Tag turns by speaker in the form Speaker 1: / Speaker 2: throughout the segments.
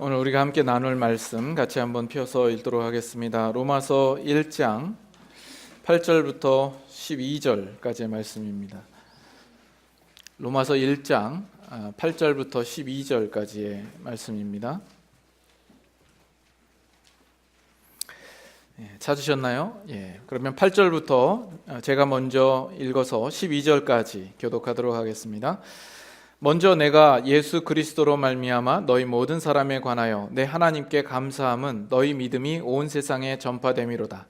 Speaker 1: 오늘 우리가 함께 나눌 말씀 같이 한번 펴서 읽도록 하겠습니다. 로마서 1장 8절부터 12절까지의 말씀입니다. 로마서 1장 8절부터 12절까지의 말씀입니다. 찾으셨나요? 그러면 8절부터 제가 먼저 읽어서 12절까지 교독하도록 하겠습니다. 먼저 내가 예수 그리스도로 말미암아 너희 모든 사람에 관하여 내 하나님께 감사함은 너희 믿음이 온 세상에 전파됨이로다.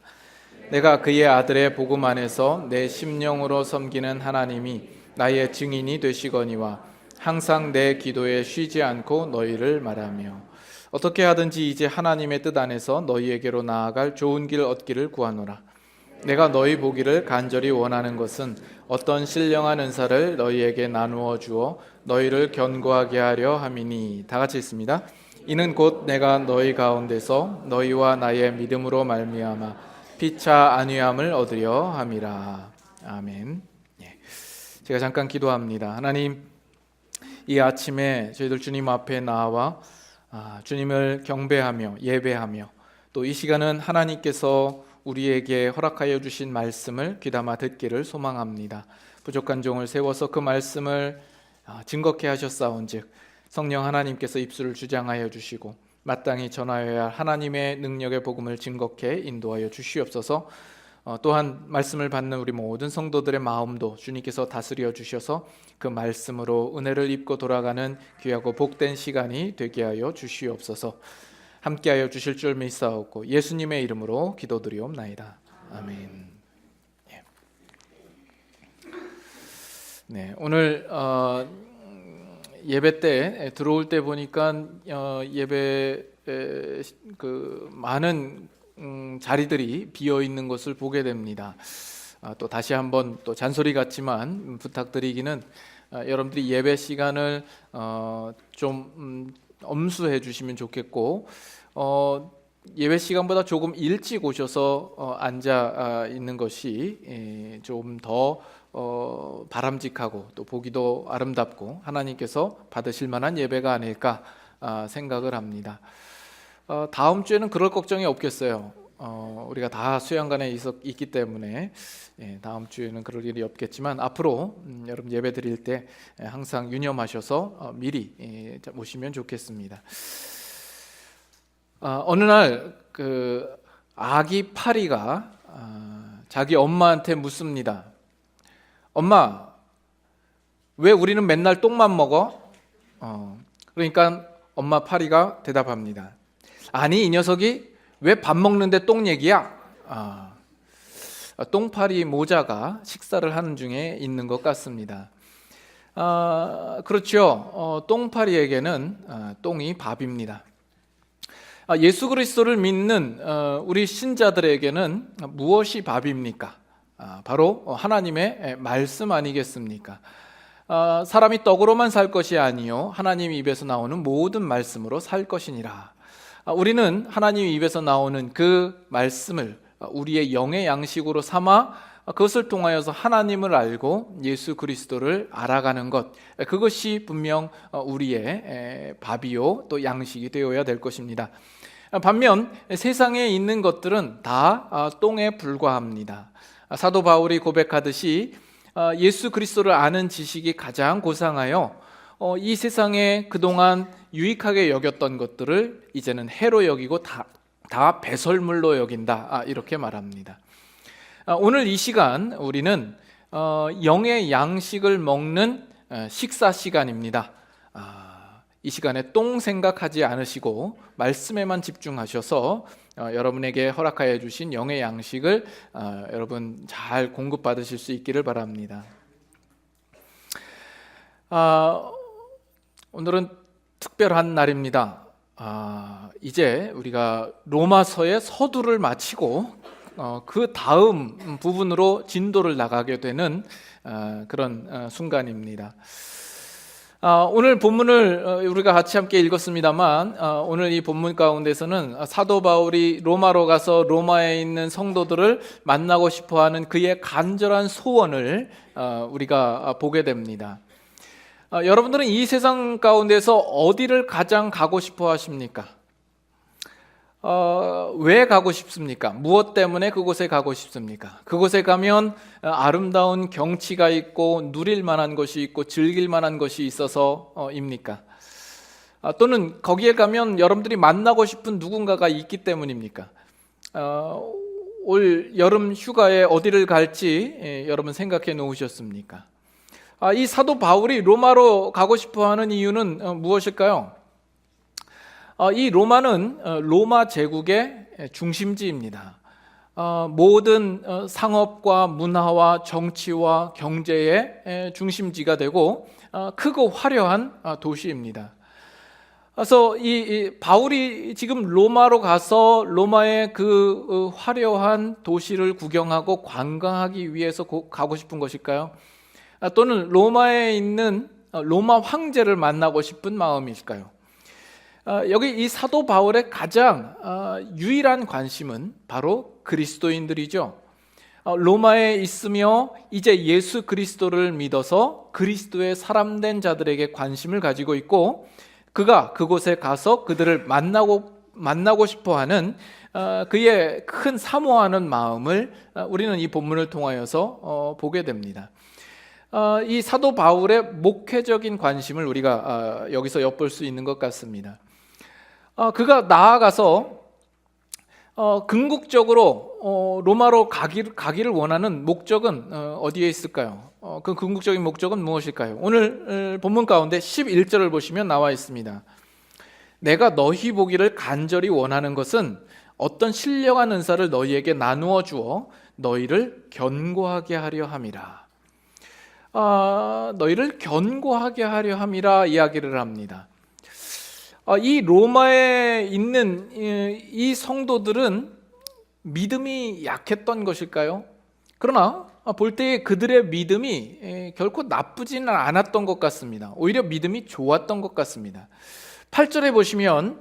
Speaker 1: 내가 그의 아들의 복음 안에서 내 심령으로 섬기는 하나님이 나의 증인이 되시거니와 항상 내 기도에 쉬지 않고 너희를 말하며 어떻게 하든지 이제 하나님의 뜻 안에서 너희에게로 나아갈 좋은 길 얻기를 구하노라. 내가 너희 보기를 간절히 원하는 것은 어떤 신령한 은사를 너희에게 나누어 주어 너희를 견고하게 하려 함이니. 다 같이 읽습니다. 이는 곧 내가 너희 가운데서 너희와 나의 믿음으로 말미암아 피차 안위함을 얻으려 함이라. 아멘. 제가 잠깐 기도합니다. 하나님, 이 아침에 저희들 주님 앞에 나와 주님을 경배하며 예배하며 또 이 시간은 하나님께서 우리에게 허락하여 주신 말씀을 귀담아 듣기를 소망합니다. 부족한 종을 세워서 그 말씀을 증거케 하셨사온즉 성령 하나님께서 입술을 주장하여 주시고 마땅히 전하여야 할 하나님의 능력의 복음을 증거케 인도하여 주시옵소서. 또한 말씀을 받는 우리 모든 성도들의 마음도 주님께서 다스려 주셔서 그 말씀으로 은혜를 입고 돌아가는 귀하고 복된 시간이 되게 하여 주시옵소서. 함께하여 주실 줄 믿사옵고 예수님의 이름으로 기도드리옵나이다. 아멘. 오늘 예배 때 들어올 때 보니까 예배 많은 자리들이 비어 있는 것을 보게 됩니다. 또 다시 한번 또 잔소리 같지만 부탁드리기는 여러분들이 예배 시간을 좀 엄수해 주시면 좋겠고 예배 시간보다 조금 일찍 오셔서 앉아 있는 것이 좀 더 바람직하고 또 보기도 아름답고 하나님께서 받으실 만한 예배가 아닐까 생각을 합니다. 다음 주에는 그럴 걱정이 없겠어요. 우리가 다 수양관에 있기 때문에 다음 주에는 그럴 일이 없겠지만 앞으로 여러분 예배 드릴 때 항상 유념하셔서 미리 오시면 좋겠습니다. 어느 날 그 아기 파리가 자기 엄마한테 묻습니다. 엄마, 왜 우리는 맨날 똥만 먹어? 그러니까 엄마 파리가 대답합니다. 아니, 이 녀석이 왜 밥 먹는데 똥 얘기야? 똥파리 모자가 식사를 하는 중에 있는 것 같습니다. 그렇죠. 똥파리에게는 똥이 밥입니다. 예수 그리스도를 믿는 우리 신자들에게는 무엇이 밥입니까? 바로 하나님의 말씀 아니겠습니까? 사람이 떡으로만 살 것이 아니요 하나님 입에서 나오는 모든 말씀으로 살 것이니라. 우리는 하나님 입에서 나오는 그 말씀을 우리의 영의 양식으로 삼아 그것을 통하여서 하나님을 알고 예수 그리스도를 알아가는 것, 그것이 분명 우리의 밥이요 또 양식이 되어야 될 것입니다. 반면 세상에 있는 것들은 다 똥에 불과합니다. 사도 바울이 고백하듯이 예수 그리스도를 아는 지식이 가장 고상하여 이 세상에 그동안 유익하게 여겼던 것들을 이제는 해로 여기고 다 배설물로 여긴다, 이렇게 말합니다. 오늘 이 시간 우리는 영의 양식을 먹는 식사 시간입니다. 이 시간에 똥 생각하지 않으시고 말씀에만 집중하셔서 여러분에게 허락하여 주신 영의 양식을 여러분 잘 공급받으실 수 있기를 바랍니다. 오늘은 특별한 날입니다. 이제 우리가 로마서의 서두를 마치고 그 다음 부분으로 진도를 나가게 되는 그런 순간입니다. 오늘 본문을 우리가 같이 함께 읽었습니다만 오늘 이 본문 가운데서는 사도 바울이 로마로 가서 로마에 있는 성도들을 만나고 싶어하는 그의 간절한 소원을 우리가 보게 됩니다. 여러분들은 이 세상 가운데서 어디를 가장 가고 싶어 하십니까? 왜 가고 싶습니까? 무엇 때문에 그곳에 가고 싶습니까? 그곳에 가면 아름다운 경치가 있고 누릴 만한 것이 있고 즐길 만한 것이 있어서입니까? 또는 거기에 가면 여러분들이 만나고 싶은 누군가가 있기 때문입니까? 올 여름 휴가에 어디를 갈지 여러분 생각해 놓으셨습니까? 이 사도 바울이 로마로 가고 싶어 하는 이유는 무엇일까요? 이 로마는 로마 제국의 중심지입니다. 모든 상업과 문화와 정치와 경제의 중심지가 되고 크고 화려한 도시입니다. 그래서 이 바울이 지금 로마로 가서 로마의 그 화려한 도시를 구경하고 관광하기 위해서 가고 싶은 것일까요? 또는 로마에 있는 로마 황제를 만나고 싶은 마음일까요? 여기 이 사도 바울의 가장 유일한 관심은 바로 그리스도인들이죠. 로마에 있으며 이제 예수 그리스도를 믿어서 그리스도의 사람된 자들에게 관심을 가지고 있고, 그가 그곳에 가서 그들을 만나고 싶어하는 그의 큰 사모하는 마음을 우리는 이 본문을 통하여서 보게 됩니다. 이 사도 바울의 목회적인 관심을 우리가 여기서 엿볼 수 있는 것 같습니다. 그가 나아가서 궁극적으로 로마로 가기를 원하는 목적은 어디에 있을까요? 그 궁극적인 목적은 무엇일까요? 오늘 본문 가운데 11절을 보시면 나와 있습니다. 내가 너희 보기를 간절히 원하는 것은 어떤 신령한 은사를 너희에게 나누어 주어 너희를 견고하게 하려 함이라. 너희를 견고하게 하려 함이라 이야기를 합니다. 이 로마에 있는 이 성도들은 믿음이 약했던 것일까요? 그러나 볼 때 그들의 믿음이 결코 나쁘지는 않았던 것 같습니다. 오히려 믿음이 좋았던 것 같습니다. 8절에 보시면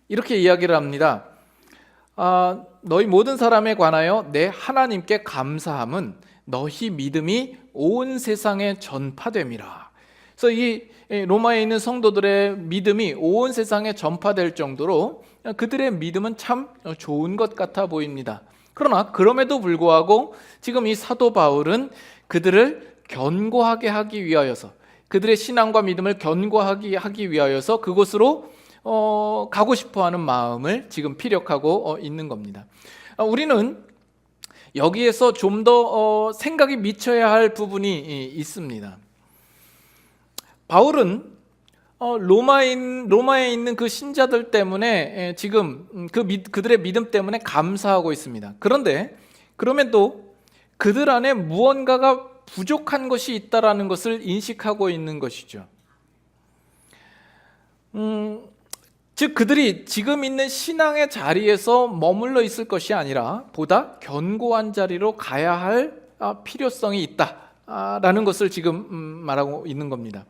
Speaker 1: 이렇게 이야기를 합니다. 너희 모든 사람에 관하여 내 하나님께 감사함은 너희 믿음이 온 세상에 전파됨이라. 그래서 이 로마에 있는 성도들의 믿음이 온 세상에 전파될 정도로 그들의 믿음은 참 좋은 것 같아 보입니다. 그러나 그럼에도 불구하고 지금 이 사도 바울은 그들을 견고하게 하기 위하여서, 그들의 신앙과 믿음을 견고하게 하기 위하여서 그곳으로 가고 싶어하는 마음을 지금 피력하고 있는 겁니다. 우리는 여기에서 좀 더 생각이 미쳐야 할 부분이 있습니다. 바울은 로마에 있는 그 신자들 때문에 지금 그들의 믿음 때문에 감사하고 있습니다. 그런데 그러면 또 그들 안에 무언가가 부족한 것이 있다라는 것을 인식하고 있는 것이죠. 즉 그들이 지금 있는 신앙의 자리에서 머물러 있을 것이 아니라 보다 견고한 자리로 가야 할 필요성이 있다라는 것을 지금 말하고 있는 겁니다.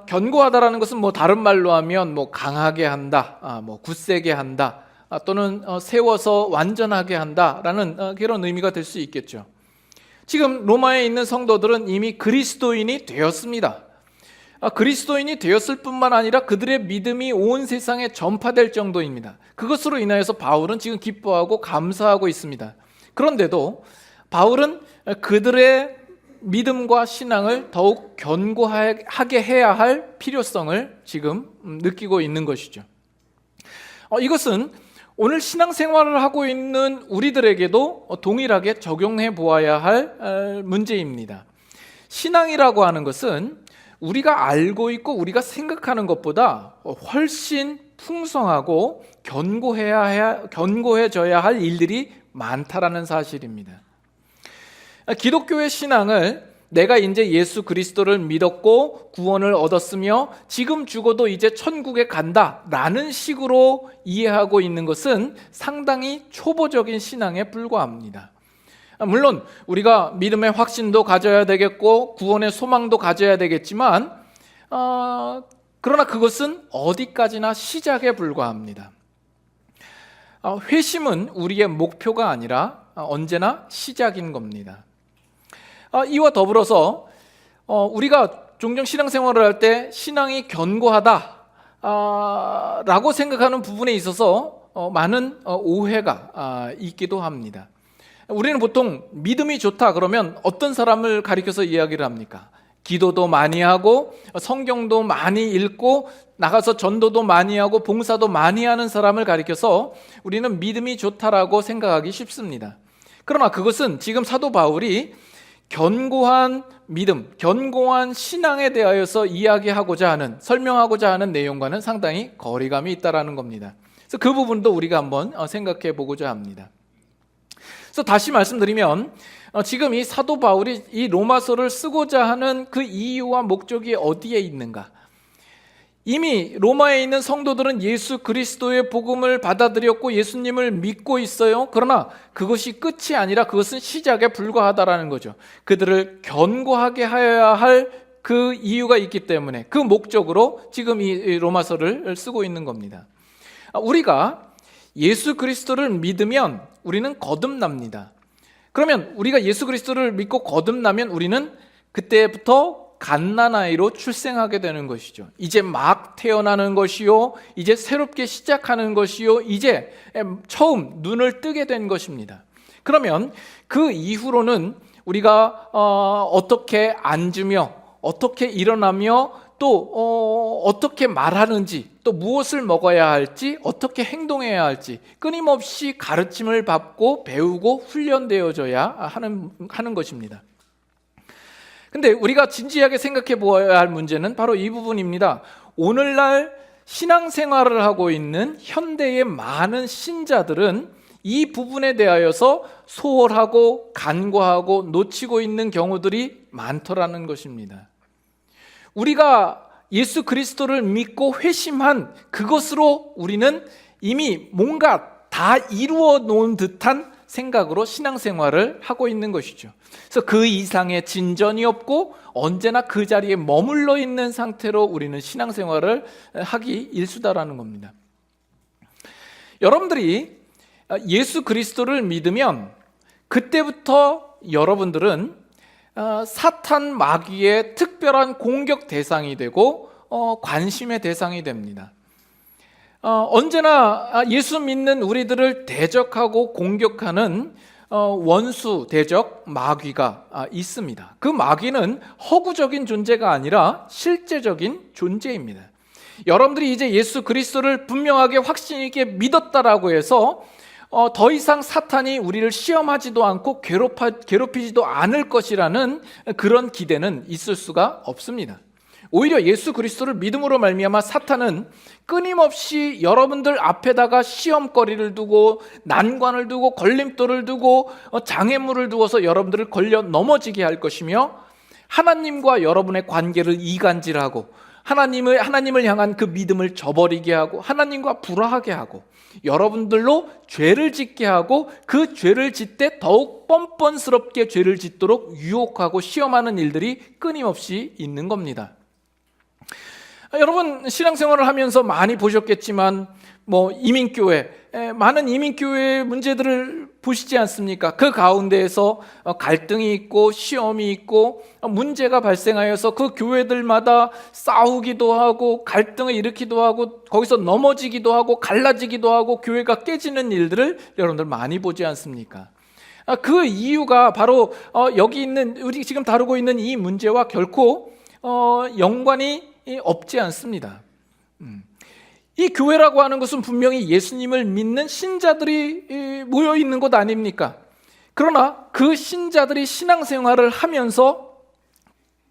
Speaker 1: 견고하다라는 것은 다른 말로 하면 강하게 한다, 굳세게 한다, 또는 세워서 완전하게 한다라는 그런 의미가 될 수 있겠죠. 지금 로마에 있는 성도들은 이미 그리스도인이 되었습니다. 그리스도인이 되었을 뿐만 아니라 그들의 믿음이 온 세상에 전파될 정도입니다. 그것으로 인하여서 바울은 지금 기뻐하고 감사하고 있습니다. 그런데도 바울은 그들의 믿음과 신앙을 더욱 견고하게 해야 할 필요성을 지금 느끼고 있는 것이죠. 이것은 오늘 신앙생활을 하고 있는 우리들에게도 동일하게 적용해 보아야 할 문제입니다. 신앙이라고 하는 것은 우리가 알고 있고 우리가 생각하는 것보다 훨씬 풍성하고 견고해져야 할 일들이 많다라는 사실입니다. 기독교의 신앙을 내가 이제 예수 그리스도를 믿었고 구원을 얻었으며 지금 죽어도 이제 천국에 간다라는 식으로 이해하고 있는 것은 상당히 초보적인 신앙에 불과합니다. 물론 우리가 믿음의 확신도 가져야 되겠고 구원의 소망도 가져야 되겠지만 그러나 그것은 어디까지나 시작에 불과합니다. 회심은 우리의 목표가 아니라 언제나 시작인 겁니다. 이와 더불어서 우리가 종종 신앙생활을 할 때 신앙이 견고하다 라고 생각하는 부분에 있어서 많은 오해가 있기도 합니다. 우리는 보통 믿음이 좋다 그러면 어떤 사람을 가리켜서 이야기를 합니까? 기도도 많이 하고 성경도 많이 읽고 나가서 전도도 많이 하고 봉사도 많이 하는 사람을 가리켜서 우리는 믿음이 좋다라고 생각하기 쉽습니다. 그러나 그것은 지금 사도 바울이 견고한 믿음, 견고한 신앙에 대하여서 이야기하고자 하는, 설명하고자 하는 내용과는 상당히 거리감이 있다는 겁니다. 그래서 그 부분도 우리가 한번 생각해 보고자 합니다. 그래서 다시 말씀드리면 지금 이 사도 바울이 이 로마서를 쓰고자 하는 그 이유와 목적이 어디에 있는가? 이미 로마에 있는 성도들은 예수 그리스도의 복음을 받아들였고 예수님을 믿고 있어요. 그러나 그것이 끝이 아니라 그것은 시작에 불과하다라는 거죠. 그들을 견고하게 하여야 할 그 이유가 있기 때문에 그 목적으로 지금 이 로마서를 쓰고 있는 겁니다. 우리가 예수 그리스도를 믿으면 우리는 거듭납니다. 그러면 우리가 예수 그리스도를 믿고 거듭나면 우리는 그때부터 갓난아이로 출생하게 되는 것이죠. 이제 막 태어나는 것이요, 이제 새롭게 시작하는 것이요, 이제 처음 눈을 뜨게 된 것입니다. 그러면 그 이후로는 우리가 어떻게 앉으며 어떻게 일어나며 또 어떻게 말하는지, 또 무엇을 먹어야 할지, 어떻게 행동해야 할지 끊임없이 가르침을 받고 배우고 훈련되어져야 하는 것입니다. 근데 우리가 진지하게 생각해 보아야 할 문제는 바로 이 부분입니다. 오늘날 신앙생활을 하고 있는 현대의 많은 신자들은 이 부분에 대하여서 소홀하고 간과하고 놓치고 있는 경우들이 많더라는 것입니다. 우리가 예수 그리스도를 믿고 회심한 그것으로 우리는 이미 뭔가 다 이루어 놓은 듯한 생각으로 신앙생활을 하고 있는 것이죠. 그래서 그 이상의 진전이 없고 언제나 그 자리에 머물러 있는 상태로 우리는 신앙생활을 하기 일쑤다라는 겁니다. 여러분들이 예수 그리스도를 믿으면 그때부터 여러분들은 사탄 마귀의 특별한 공격 대상이 되고 관심의 대상이 됩니다. 언제나 예수 믿는 우리들을 대적하고 공격하는 원수 대적 마귀가 있습니다. 그 마귀는 허구적인 존재가 아니라 실제적인 존재입니다. 여러분들이 이제 예수 그리스도를 분명하게 확신 있게 믿었다라고 해서 더 이상 사탄이 우리를 시험하지도 않고 괴롭히지도 않을 것이라는 그런 기대는 있을 수가 없습니다. 오히려 예수 그리스도를 믿음으로 말미암아 사탄은 끊임없이 여러분들 앞에다가 시험거리를 두고 난관을 두고 걸림돌을 두고 장애물을 두어서 여러분들을 걸려 넘어지게 할 것이며 하나님과 여러분의 관계를 이간질하고 하나님을 향한 그 믿음을 저버리게 하고 하나님과 불화하게 하고 여러분들로 죄를 짓게 하고 그 죄를 짓되 더욱 뻔뻔스럽게 죄를 짓도록 유혹하고 시험하는 일들이 끊임없이 있는 겁니다. 여러분 신앙생활을 하면서 많이 보셨겠지만 이민교회, 많은 이민교회의 문제들을 보시지 않습니까? 그 가운데에서 갈등이 있고 시험이 있고 문제가 발생하여서 그 교회들마다 싸우기도 하고 갈등을 일으키기도 하고 거기서 넘어지기도 하고 갈라지기도 하고 교회가 깨지는 일들을 여러분들 많이 보지 않습니까? 그 이유가 바로 여기 있는 우리 지금 다루고 있는 이 문제와 결코 연관이 없지 않습니다. 이 교회라고 하는 것은 분명히 예수님을 믿는 신자들이 모여 있는 곳 아닙니까? 그러나 그 신자들이 신앙생활을 하면서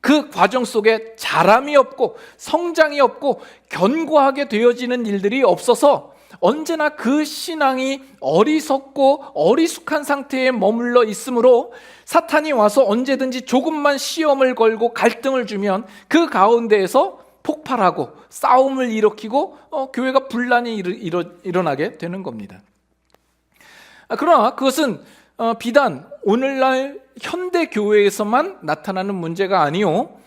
Speaker 1: 그 과정 속에 자람이 없고 성장이 없고 견고하게 되어지는 일들이 없어서 언제나 그 신앙이 어리석고 어리숙한 상태에 머물러 있으므로 사탄이 와서 언제든지 조금만 시험을 걸고 갈등을 주면 그 가운데에서 폭발하고 싸움을 일으키고 교회가 분란이 일어나게 되는 겁니다. 그러나 그것은 비단 오늘날 현대 교회에서만 나타나는 문제가 아니요,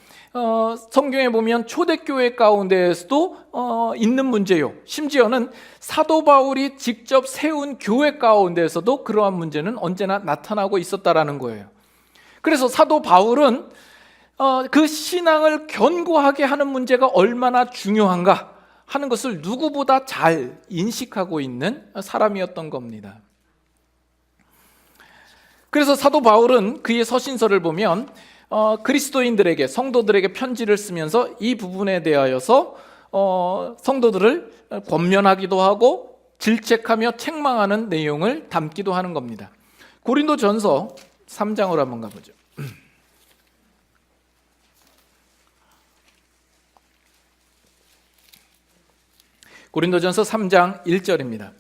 Speaker 1: 성경에 보면 초대교회 가운데에서도 있는 문제요, 심지어는 사도 바울이 직접 세운 교회 가운데에서도 그러한 문제는 언제나 나타나고 있었다라는 거예요. 그래서 사도 바울은 그 신앙을 견고하게 하는 문제가 얼마나 중요한가 하는 것을 누구보다 잘 인식하고 있는 사람이었던 겁니다. 그래서 사도 바울은 그의 서신서를 보면 그리스도인들에게, 성도들에게 편지를 쓰면서 이 부분에 대하여서 성도들을 권면하기도 하고 질책하며 책망하는 내용을 담기도 하는 겁니다. 고린도전서 3장으로 한번 가보죠. 고린도전서 3장 1절입니다.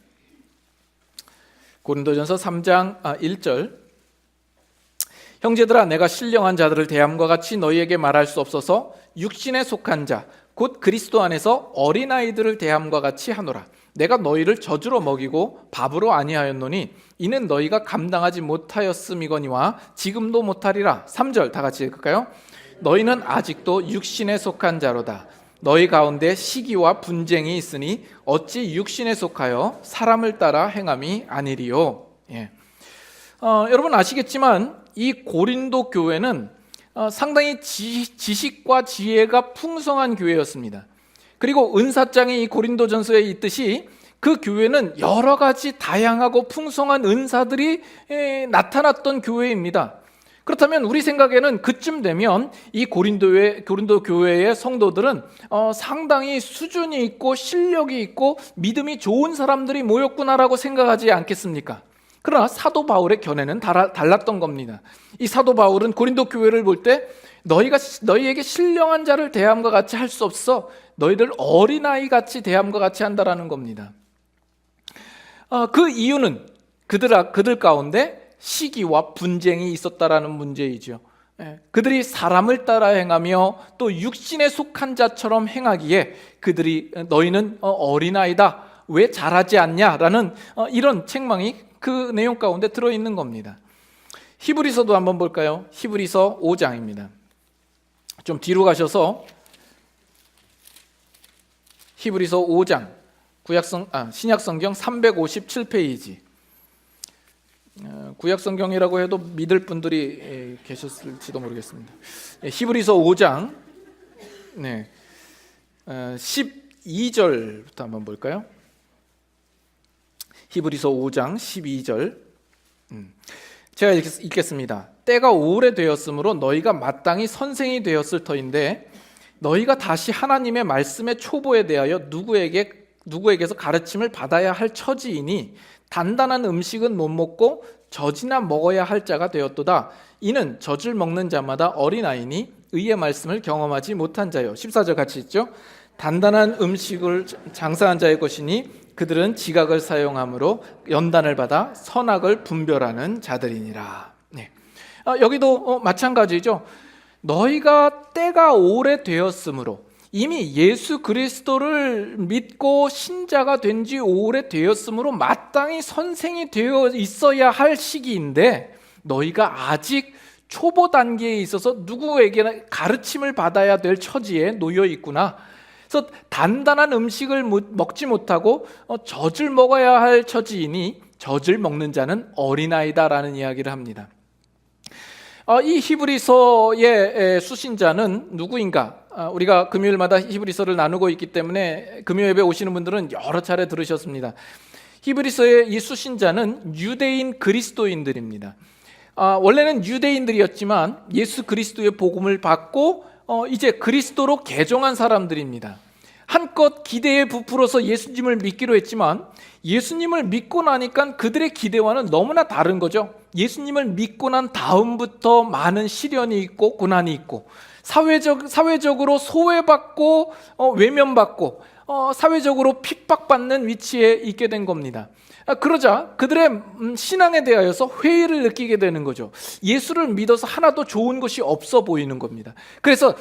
Speaker 1: 고린도전서 3장 1절. 형제들아, 내가 신령한 자들을 대함과 같이 너희에게 말할 수 없어서 육신에 속한 자, 곧 그리스도 안에서 어린아이들을 대함과 같이 하노라. 내가 너희를 젖으로 먹이고 밥으로 아니하였노니 이는 너희가 감당하지 못하였음이거니와 지금도 못하리라. 3절 다 같이 읽을까요? 너희는 아직도 육신에 속한 자로다. 너희 가운데 시기와 분쟁이 있으니 어찌 육신에 속하여 사람을 따라 행함이 아니리요. 여러분 아시겠지만 이 고린도 교회는 상당히 지식과 지혜가 풍성한 교회였습니다. 그리고 은사장이 이 고린도전서에 있듯이 그 교회는 여러 가지 다양하고 풍성한 은사들이 나타났던 교회입니다. 그렇다면 우리 생각에는 그쯤 되면 이 고린도 교회의 성도들은 상당히 수준이 있고 실력이 있고 믿음이 좋은 사람들이 모였구나라고 생각하지 않겠습니까? 그러나 사도 바울의 견해는 달랐던 겁니다. 이 사도 바울은 고린도 교회를 볼 때 너희에게 신령한 자를 대함과 같이 할 수 없어. 너희들 어린아이 같이 대함과 같이 한다라는 겁니다. 그 이유는 그들 가운데 시기와 분쟁이 있었다라는 문제이죠. 그들이 사람을 따라 행하며 또 육신에 속한 자처럼 행하기에 너희는 어린아이다, 왜 잘하지 않냐라는 이런 책망이 그 내용 가운데 들어있는 겁니다. 히브리서도 한번 볼까요? 히브리서 5장입니다. 좀 뒤로 가셔서 히브리서 5장 신약성경 357페이지. 구약성경이라고 해도 믿을 분들이 계셨을지도 모르겠습니다. 히브리서 5장 12절부터 한번 볼까요? 히브리서 5장 12절. 제가 읽겠습니다. 때가 오래되었으므로 너희가 마땅히 선생이 되었을 터인데 너희가 다시 하나님의 말씀의 초보에 대하여 누구에게서 가르침을 받아야 할 처지이니 단단한 음식은 못 먹고 젖이나 먹어야 할 자가 되었도다. 이는 젖을 먹는 자마다 어린아이니 의의 말씀을 경험하지 못한 자요. 14절 같이 있죠. 단단한 음식을 장사한 자의 것이니 그들은 지각을 사용함으로 연단을 받아 선악을 분별하는 자들이니라. 여기도 마찬가지죠. 너희가 때가 오래되었으므로, 이미 예수 그리스도를 믿고 신자가 된 지 오래되었으므로 마땅히 선생이 되어 있어야 할 시기인데 너희가 아직 초보 단계에 있어서 누구에게나 가르침을 받아야 될 처지에 놓여 있구나. 그래서 단단한 음식을 먹지 못하고 젖을 먹어야 할 처지이니 젖을 먹는 자는 어린아이다라는 이야기를 합니다. 이 히브리서의 수신자는 누구인가? 우리가 금요일마다 히브리서를 나누고 있기 때문에 금요 예배 오시는 분들은 여러 차례 들으셨습니다. 히브리서의 이 수신자는 유대인 그리스도인들입니다. 원래는 유대인들이었지만 예수 그리스도의 복음을 받고 이제 그리스도로 개종한 사람들입니다. 한껏 기대에 부풀어서 예수님을 믿기로 했지만 예수님을 믿고 나니까 그들의 기대와는 너무나 다른 거죠. 예수님을 믿고 난 다음부터 많은 시련이 있고 고난이 있고 사회적으로 소외받고 외면받고 사회적으로 핍박받는 위치에 있게 된 겁니다. 그러자 그들의 신앙에 대하여서 회의를 느끼게 되는 거죠. 예수를 믿어서 하나도 좋은 것이 없어 보이는 겁니다. 그래서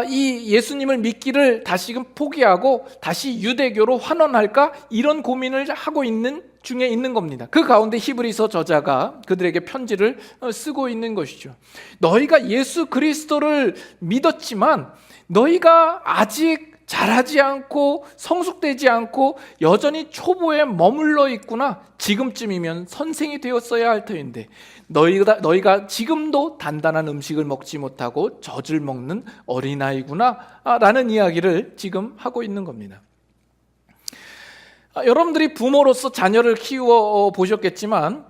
Speaker 1: 이 예수님을 믿기를 다시금 포기하고 다시 유대교로 환원할까, 이런 고민을 하고 있는 중에 있는 겁니다. 그 가운데 히브리서 저자가 그들에게 편지를 쓰고 있는 것이죠. 너희가 예수 그리스도를 믿었지만 너희가 아직 자라지 않고 성숙되지 않고 여전히 초보에 머물러 있구나. 지금쯤이면 선생이 되었어야 할 터인데 너희가 지금도 단단한 음식을 먹지 못하고 젖을 먹는 어린아이구나 라는 이야기를 지금 하고 있는 겁니다. 여러분들이 부모로서 자녀를 키워 보셨겠지만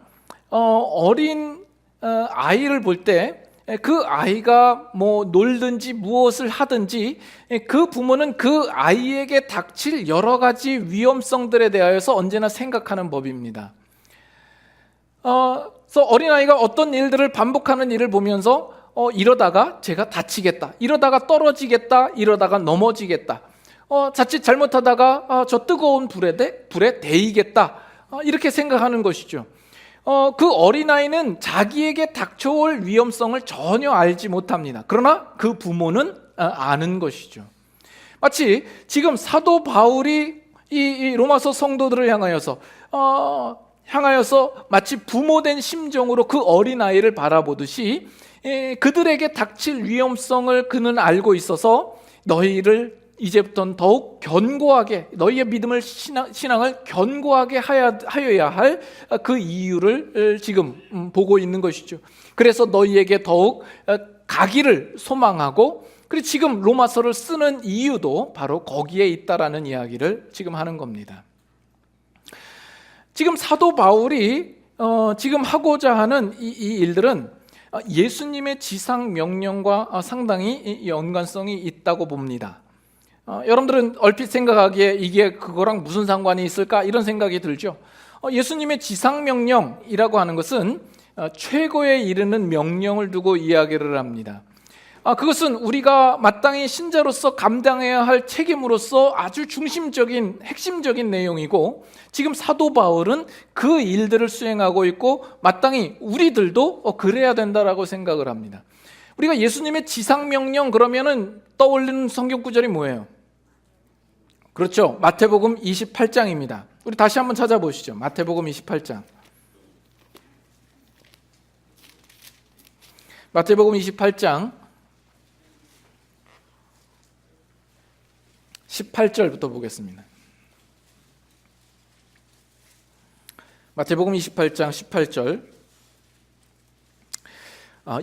Speaker 1: 어린 아이를 볼 때 그 아이가 뭐 놀든지 무엇을 하든지 그 부모는 그 아이에게 닥칠 여러 가지 위험성들에 대하여서 언제나 생각하는 법입니다. 그래서 어린아이가 어떤 일들을 반복하는 일을 보면서 이러다가 제가 다치겠다, 이러다가 떨어지겠다, 이러다가 넘어지겠다, 자칫 잘못하다가 저 뜨거운 불에 데이겠다, 이렇게 생각하는 것이죠. 그 어린아이는 자기에게 닥쳐올 위험성을 전혀 알지 못합니다. 그러나 그 부모는 아는 것이죠. 마치 지금 사도 바울이 이 로마서 성도들을 향하여서 마치 부모된 심정으로 그 어린아이를 바라보듯이 그들에게 닥칠 위험성을 그는 알고 있어서 너희를 이제부터는 더욱 견고하게, 너희의 믿음을 신앙을 견고하게 하여야 할 그 이유를 지금 보고 있는 것이죠. 그래서 너희에게 더욱 가기를 소망하고, 그리고 지금 로마서를 쓰는 이유도 바로 거기에 있다라는 이야기를 지금 하는 겁니다. 지금 사도 바울이 지금 하고자 하는 이 일들은 예수님의 지상 명령과 상당히 연관성이 있다고 봅니다. 여러분들은 얼핏 생각하기에 이게 그거랑 무슨 상관이 있을까 이런 생각이 들죠. 예수님의 지상명령이라고 하는 것은 최고에 이르는 명령을 두고 이야기를 합니다. 그것은 우리가 마땅히 신자로서 감당해야 할 책임으로서 아주 중심적인 핵심적인 내용이고, 지금 사도 바울은 그 일들을 수행하고 있고 마땅히 우리들도 그래야 된다라고 생각을 합니다. 우리가 예수님의 지상명령 그러면은 떠올리는 성경 구절이 뭐예요? 그렇죠. 마태복음 28장입니다. 우리 다시 한번 찾아보시죠. 마태복음 28장. 마태복음 28장 18절부터 보겠습니다. 마태복음 28장 18절.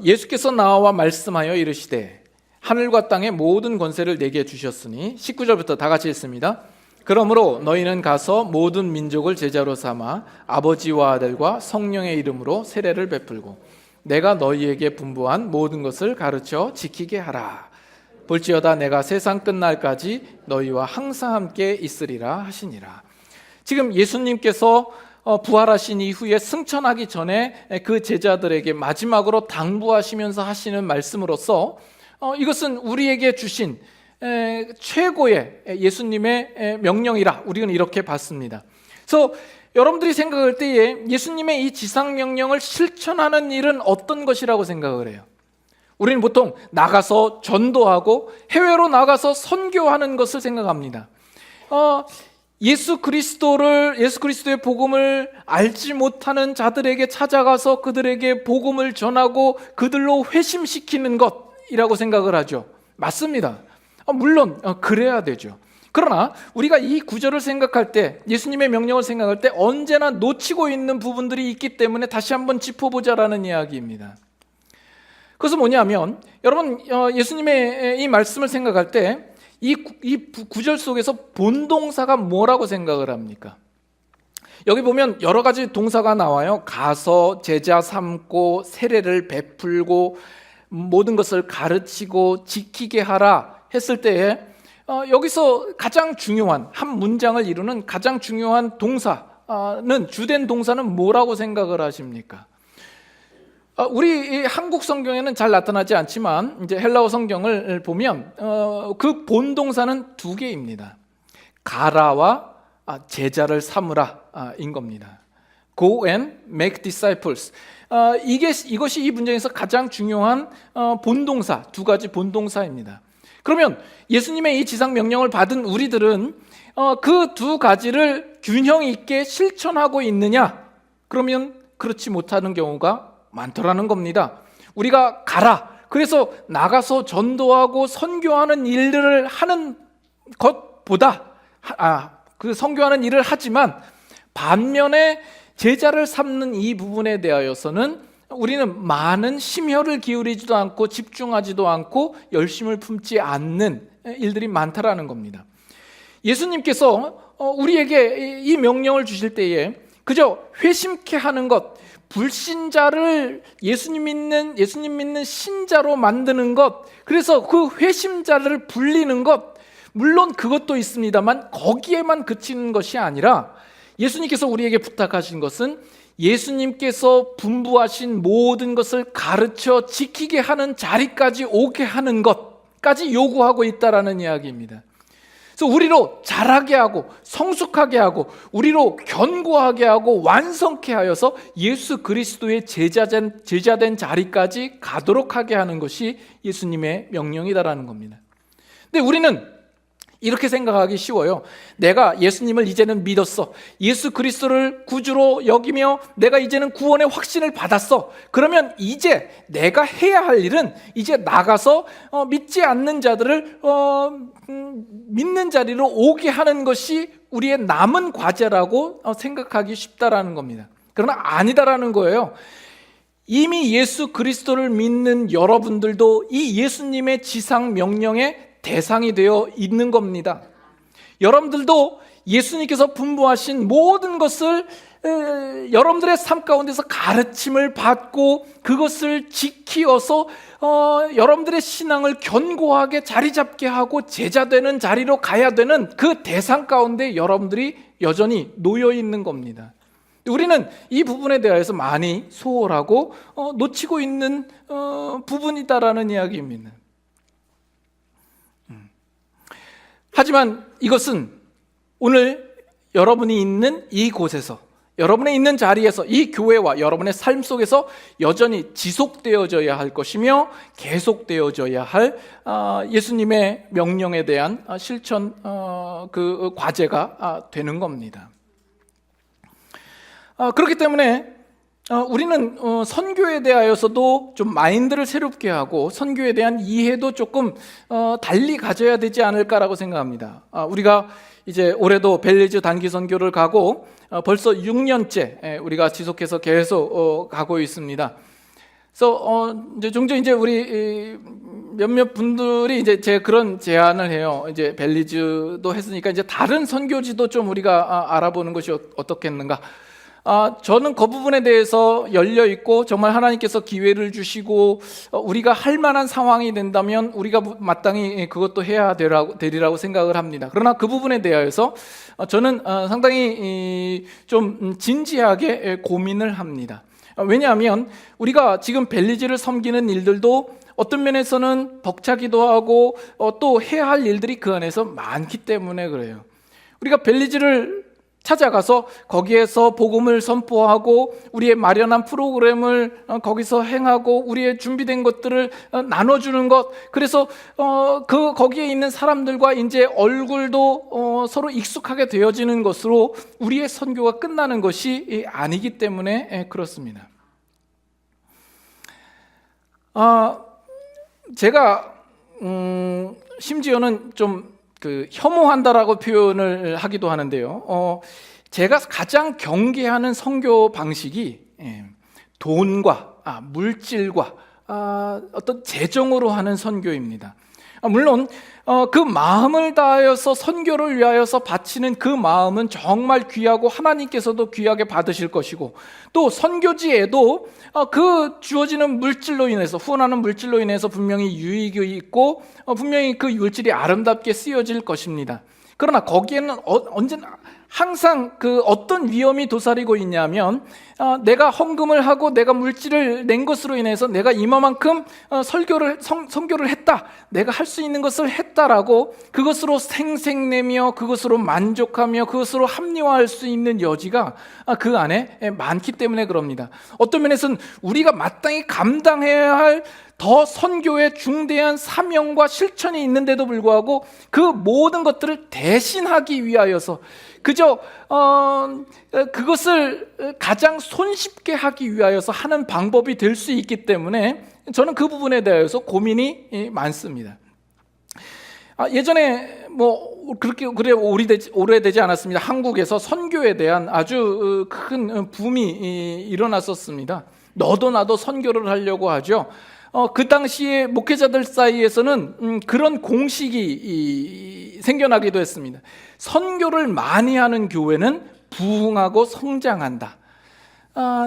Speaker 1: 예수께서 나와 말씀하여 이르시되 하늘과 땅의 모든 권세를 내게 주셨으니, 19절부터 다 같이 읽습니다. 그러므로 너희는 가서 모든 민족을 제자로 삼아 아버지와 아들과 성령의 이름으로 세례를 베풀고 내가 너희에게 분부한 모든 것을 가르쳐 지키게 하라. 볼지어다 내가 세상 끝날까지 너희와 항상 함께 있으리라 하시니라. 지금 예수님께서 부활하신 이후에 승천하기 전에 그 제자들에게 마지막으로 당부하시면서 하시는 말씀으로서 이것은 우리에게 주신 최고의 예수님의 명령이라 우리는 이렇게 봤습니다. 그래서 여러분들이 생각할 때에 예수님의 이 지상명령을 실천하는 일은 어떤 것이라고 생각을 해요? 우리는 보통 나가서 전도하고 해외로 나가서 선교하는 것을 생각합니다. 예수 그리스도의 복음을 알지 못하는 자들에게 찾아가서 그들에게 복음을 전하고 그들로 회심시키는 것이라고 생각을 하죠. 맞습니다. 물론 그래야 되죠. 그러나 우리가 이 구절을 생각할 때, 예수님의 명령을 생각할 때 언제나 놓치고 있는 부분들이 있기 때문에 다시 한번 짚어보자라는 이야기입니다. 그것은 뭐냐면, 여러분 예수님의 이 말씀을 생각할 때 이 구절 속에서 본동사가 뭐라고 생각을 합니까? 여기 보면 여러 가지 동사가 나와요. 가서 제자 삼고 세례를 베풀고 모든 것을 가르치고 지키게 하라 했을 때에 여기서 가장 중요한 한 문장을 이루는 가장 중요한 동사는, 주된 동사는 뭐라고 생각을 하십니까? 우리 한국 성경에는 잘 나타나지 않지만 이제 헬라어 성경을 보면 그 본동사는 두 개입니다. 가라와 제자를 삼으라인 겁니다. Go and make disciples. 이것이 이 문장에서 가장 중요한 본동사, 두 가지 본동사입니다. 그러면 예수님의 이 지상 명령을 받은 우리들은 그 두 가지를 균형 있게 실천하고 있느냐? 그러면 그렇지 못하는 경우가 많더라는 겁니다. 우리가 가라, 그래서 나가서 전도하고 선교하는 일들을 하는 것보다 그 선교하는 일을 하지만 반면에 제자를 삼는 이 부분에 대하여서는 우리는 많은 심혈을 기울이지도 않고 집중하지도 않고 열심을 품지 않는 일들이 많다라는 겁니다. 예수님께서 우리에게 이 명령을 주실 때에 그저 회심케 하는 것, 불신자를 예수님 믿는 신자로 만드는 것, 그래서 그 회심자를 불리는 것, 물론 그것도 있습니다만 거기에만 그치는 것이 아니라 예수님께서 우리에게 부탁하신 것은 예수님께서 분부하신 모든 것을 가르쳐 지키게 하는 자리까지 오게 하는 것까지 요구하고 있다라는 이야기입니다. 그래서 우리로 자라게 하고 성숙하게 하고 우리로 견고하게 하고 완성케 하여서 예수 그리스도의 제자된 자리까지 가도록 하게 하는 것이 예수님의 명령이다라는 겁니다. 근데 우리는 이렇게 생각하기 쉬워요. 내가 예수님을 이제는 믿었어. 예수 그리스도를 구주로 여기며 내가 이제는 구원의 확신을 받았어. 그러면 이제 내가 해야 할 일은 이제 나가서 믿지 않는 자들을 믿는 자리로 오게 하는 것이 우리의 남은 과제라고 생각하기 쉽다라는 겁니다. 그러나 아니다라는 거예요. 이미 예수 그리스도를 믿는 여러분들도 이 예수님의 지상 명령에 대상이 되어 있는 겁니다. 여러분들도 예수님께서 분부하신 모든 것을 여러분들의 삶 가운데서 가르침을 받고 그것을 지키어서 여러분들의 신앙을 견고하게 자리 잡게 하고 제자되는 자리로 가야 되는 그 대상 가운데 여러분들이 여전히 놓여 있는 겁니다. 우리는 이 부분에 대해서 많이 소홀하고 놓치고 있는 부분이다라는 이야기입니다. 하지만 이것은 오늘 여러분이 있는 이곳에서, 여러분의 있는 자리에서, 이 교회와 여러분의 삶 속에서 여전히 지속되어져야 할 것이며 계속되어져야 할 예수님의 명령에 대한 실천 그 과제가 되는 겁니다. 그렇기 때문에 우리는 선교에 대하여서도 좀 마인드를 새롭게 하고 선교에 대한 이해도 조금 달리 가져야 되지 않을까라고 생각합니다. 우리가 이제 올해도 벨리즈 단기 선교를 가고 벌써 6년째 우리가 지속해서 계속 가고 있습니다. 그래서 이제 종종 이제 우리 몇몇 분들이 이제 제 그런 제안을 해요. 이제 벨리즈도 했으니까 이제 다른 선교지도 좀 우리가 알아보는 것이 어떻겠는가. 저는 그 부분에 대해서 열려 있고 정말 하나님께서 기회를 주시고 우리가 할 만한 상황이 된다면 우리가 마땅히 그것도 해야 되리라고 생각을 합니다. 그러나 그 부분에 대해서 저는 상당히 좀 진지하게 고민을 합니다. 왜냐하면 우리가 지금 벨리즈를 섬기는 일들도 어떤 면에서는 벅차기도 하고 또 해야 할 일들이 그 안에서 많기 때문에 그래요. 우리가 벨리즈를 찾아가서 거기에서 복음을 선포하고 우리의 마련한 프로그램을 거기서 행하고 우리의 준비된 것들을 나눠주는 것, 그래서 거기에 있는 사람들과 이제 얼굴도 서로 익숙하게 되어지는 것으로 우리의 선교가 끝나는 것이 아니기 때문에 그렇습니다. 제가 심지어는 좀 혐오한다라고 표현을 하기도 하는데요. 제가 가장 경계하는 선교 방식이 돈과 물질과 어떤 재정으로 하는 선교입니다. 물론 그 마음을 다하여서 선교를 위하여서 바치는 그 마음은 정말 귀하고 하나님께서도 귀하게 받으실 것이고, 또 선교지에도 그 주어지는 물질로 인해서, 후원하는 물질로 인해서 분명히 유익이 있고 분명히 그 물질이 아름답게 쓰여질 것입니다. 그러나 거기에는 언제나 항상 그 어떤 위험이 도사리고 있냐면 내가 헌금을 하고 내가 물질을 낸 것으로 인해서 내가 이만큼 선교를 했다, 내가 할 수 있는 것을 했다라고 그것으로 생색내며 그것으로 만족하며 그것으로 합리화할 수 있는 여지가 그 안에 많기 때문에 그럽니다. 어떤 면에서는 우리가 마땅히 감당해야 할 더 선교의 중대한 사명과 실천이 있는데도 불구하고 그 모든 것들을 대신하기 위하여서 그저 그것을 가장 손쉽게 하기 위하여서 하는 방법이 될 수 있기 때문에 저는 그 부분에 대해서 고민이 많습니다. 예전에 그렇게 오래되지 않았습니다. 한국에서 선교에 대한 아주 큰 붐이 일어났었습니다. 너도 나도 선교를 하려고 하죠. 그 당시에 목회자들 사이에서는 그런 공식이 생겨나기도 했습니다. 선교를 많이 하는 교회는 부흥하고 성장한다.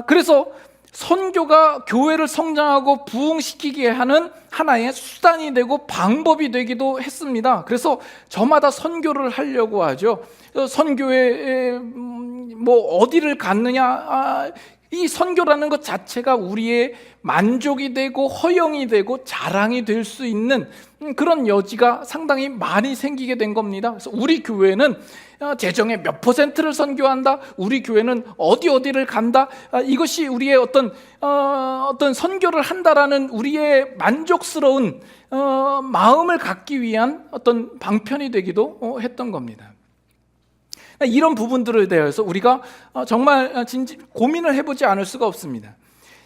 Speaker 1: 그래서 선교가 교회를 성장하고 부흥시키게 하는 하나의 수단이 되고 방법이 되기도 했습니다. 그래서 저마다 선교를 하려고 하죠. 선교에 어디를 갔느냐, 이 선교라는 것 자체가 우리의 만족이 되고 허영이 되고 자랑이 될 수 있는 그런 여지가 상당히 많이 생기게 된 겁니다. 그래서 우리 교회는 재정의 몇 %를 선교한다. 우리 교회는 어디를 간다. 이것이 우리의 어떤 선교를 한다라는 우리의 만족스러운 마음을 갖기 위한 어떤 방편이 되기도 했던 겁니다. 이런 부분들에 대해서 우리가 정말 고민을 해보지 않을 수가 없습니다.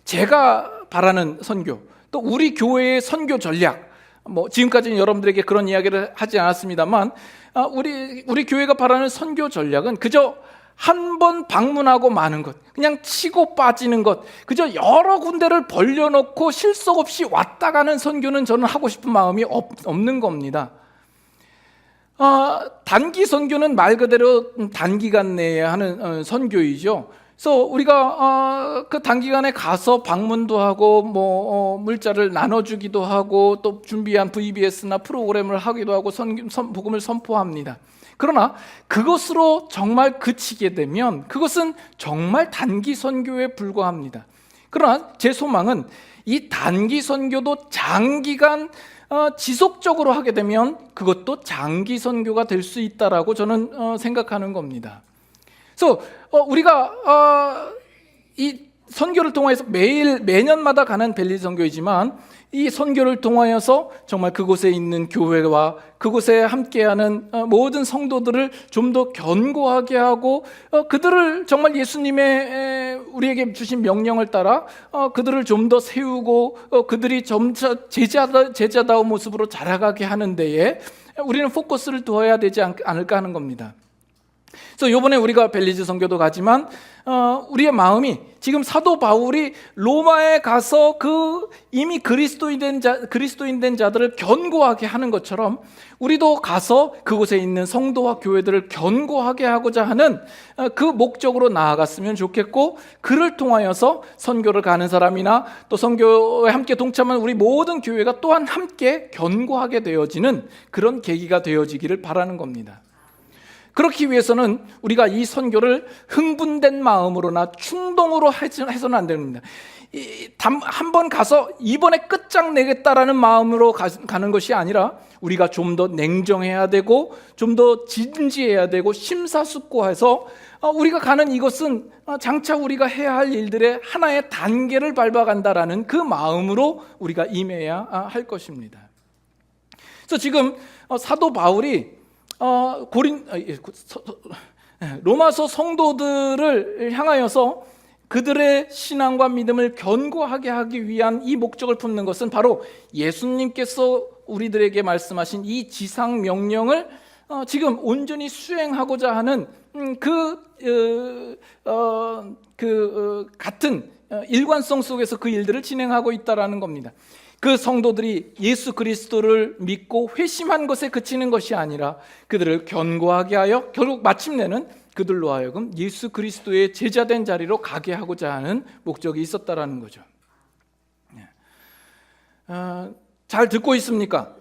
Speaker 1: 제가 바라는 선교, 또 우리 교회의 선교 전략, 지금까지는 여러분들에게 그런 이야기를 하지 않았습니다만, 우리 교회가 바라는 선교 전략은 그저 한 번 방문하고 마는 것, 그냥 치고 빠지는 것, 그저 여러 군데를 벌려놓고 실속 없이 왔다 가는 선교는 저는 하고 싶은 마음이 없는 겁니다. 단기 선교는 말 그대로 단기간 내에 하는 선교이죠. 그래서 우리가 그 단기간에 가서 방문도 하고 물자를 나눠주기도 하고 또 준비한 VBS나 프로그램을 하기도 하고 복음을 선포합니다. 그러나 그것으로 정말 그치게 되면 그것은 정말 단기 선교에 불과합니다. 그러나 제 소망은 이 단기 선교도 장기간 지속적으로 하게 되면 그것도 장기 선교가 될 수 있다라고 저는 생각하는 겁니다. 그래서 우리가 이 선교를 통해서 매년마다 가는 벨리 선교이지만 이 선교를 통하여서 정말 그곳에 있는 교회와 그곳에 함께하는 모든 성도들을 좀 더 견고하게 하고 그들을 정말 예수님의 우리에게 주신 명령을 따라 그들을 좀 더 세우고 그들이 점차 제자다운 모습으로 자라가게 하는 데에 우리는 포커스를 두어야 되지 않을까 하는 겁니다. 그래서 이번에 우리가 벨리즈 선교도 가지만 우리의 마음이 지금 사도 바울이 로마에 가서 이미 그리스도인 된 자들을 견고하게 하는 것처럼 우리도 가서 그곳에 있는 성도와 교회들을 견고하게 하고자 하는 그 목적으로 나아갔으면 좋겠고, 그를 통하여서 선교를 가는 사람이나 또 선교에 함께 동참한 우리 모든 교회가 또한 함께 견고하게 되어지는 그런 계기가 되어지기를 바라는 겁니다. 그렇기 위해서는 우리가 이 선교를 흥분된 마음으로나 충동으로 해서는 안 됩니다. 한 번 가서 이번에 끝장내겠다라는 마음으로 가는 것이 아니라 우리가 좀 더 냉정해야 되고 좀 더 진지해야 되고 심사숙고해서 우리가 가는 이것은 장차 우리가 해야 할 일들의 하나의 단계를 밟아간다라는 그 마음으로 우리가 임해야 할 것입니다. 그래서 지금 사도 바울이 로마서 성도들을 향하여서 그들의 신앙과 믿음을 견고하게 하기 위한 이 목적을 품는 것은 바로 예수님께서 우리들에게 말씀하신 이 지상 명령을 지금 온전히 수행하고자 하는 같은 일관성 속에서 그 일들을 진행하고 있다라는 겁니다. 그 성도들이 예수 그리스도를 믿고 회심한 것에 그치는 것이 아니라 그들을 견고하게 하여 결국 마침내는 그들로 하여금 예수 그리스도의 제자된 자리로 가게 하고자 하는 목적이 있었다라는 거죠. 잘 듣고 있습니까?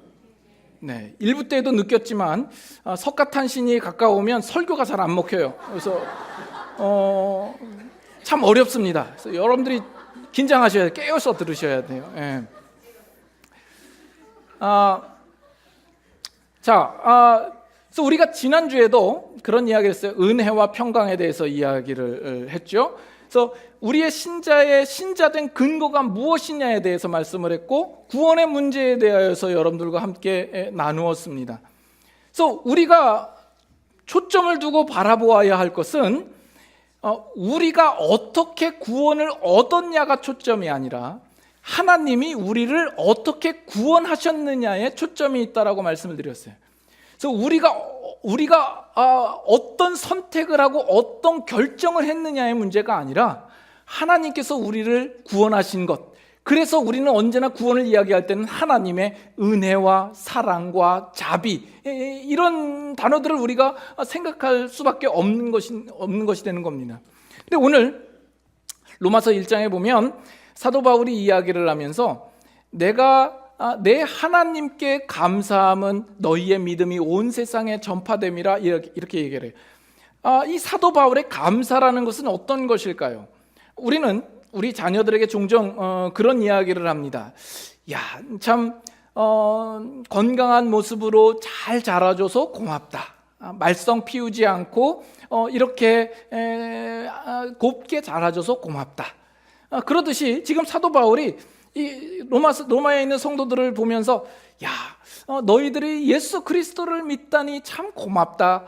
Speaker 1: 네, 1부 때도 느꼈지만 석가탄신이 가까우면 설교가 잘 안 먹혀요. 그래서 참 어렵습니다. 그래서 여러분들이 긴장하셔야 돼요. 깨어서 들으셔야 돼요. 네. 그래서 우리가 지난주에도 그런 이야기를 했어요. 은혜와 평강에 대해서 이야기를 했죠. 그래서 우리의 신자된 근거가 무엇이냐에 대해서 말씀을 했고, 구원의 문제에 대하여서 여러분들과 함께 나누었습니다. 그래서 우리가 초점을 두고 바라보아야 할 것은 우리가 어떻게 구원을 얻었냐가 초점이 아니라 하나님이 우리를 어떻게 구원하셨느냐에 초점이 있다라고 말씀을 드렸어요. 그래서 우리가 어떤 선택을 하고 어떤 결정을 했느냐의 문제가 아니라 하나님께서 우리를 구원하신 것, 그래서 우리는 언제나 구원을 이야기할 때는 하나님의 은혜와 사랑과 자비, 이런 단어들을 우리가 생각할 수밖에 없는 것이 되는 겁니다. 근데 오늘 로마서 1장에 보면 사도 바울이 이야기를 하면서 내 하나님께 감사함은 너희의 믿음이 온 세상에 전파됨이라 이렇게 얘기를 해요. 이 사도 바울의 감사라는 것은 어떤 것일까요? 우리는 우리 자녀들에게 종종 그런 이야기를 합니다. 야, 참 건강한 모습으로 잘 자라줘서 고맙다. 말썽 피우지 않고 이렇게 곱게 자라줘서 고맙다. 그러듯이 지금 사도 바울이 이 로마에 있는 성도들을 보면서 야, 너희들이 예수 그리스도를 믿다니 참 고맙다.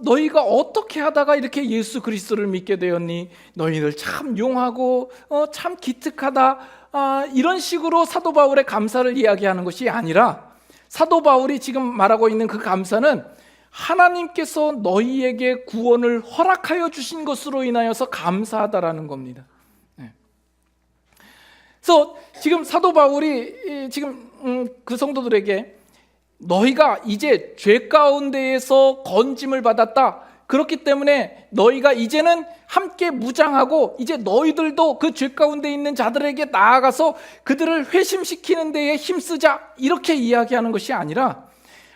Speaker 1: 너희가 어떻게 하다가 이렇게 예수 그리스도를 믿게 되었니? 너희들 참 용하고 참 기특하다. 이런 식으로 사도 바울의 감사를 이야기하는 것이 아니라 사도 바울이 지금 말하고 있는 그 감사는 하나님께서 너희에게 구원을 허락하여 주신 것으로 인하여서 감사하다라는 겁니다. 그래서 지금 사도 바울이 지금 그 성도들에게 너희가 이제 죄 가운데에서 건짐을 받았다. 그렇기 때문에 너희가 이제는 함께 무장하고 이제 너희들도 그 죄 가운데 있는 자들에게 나아가서 그들을 회심시키는 데에 힘쓰자. 이렇게 이야기하는 것이 아니라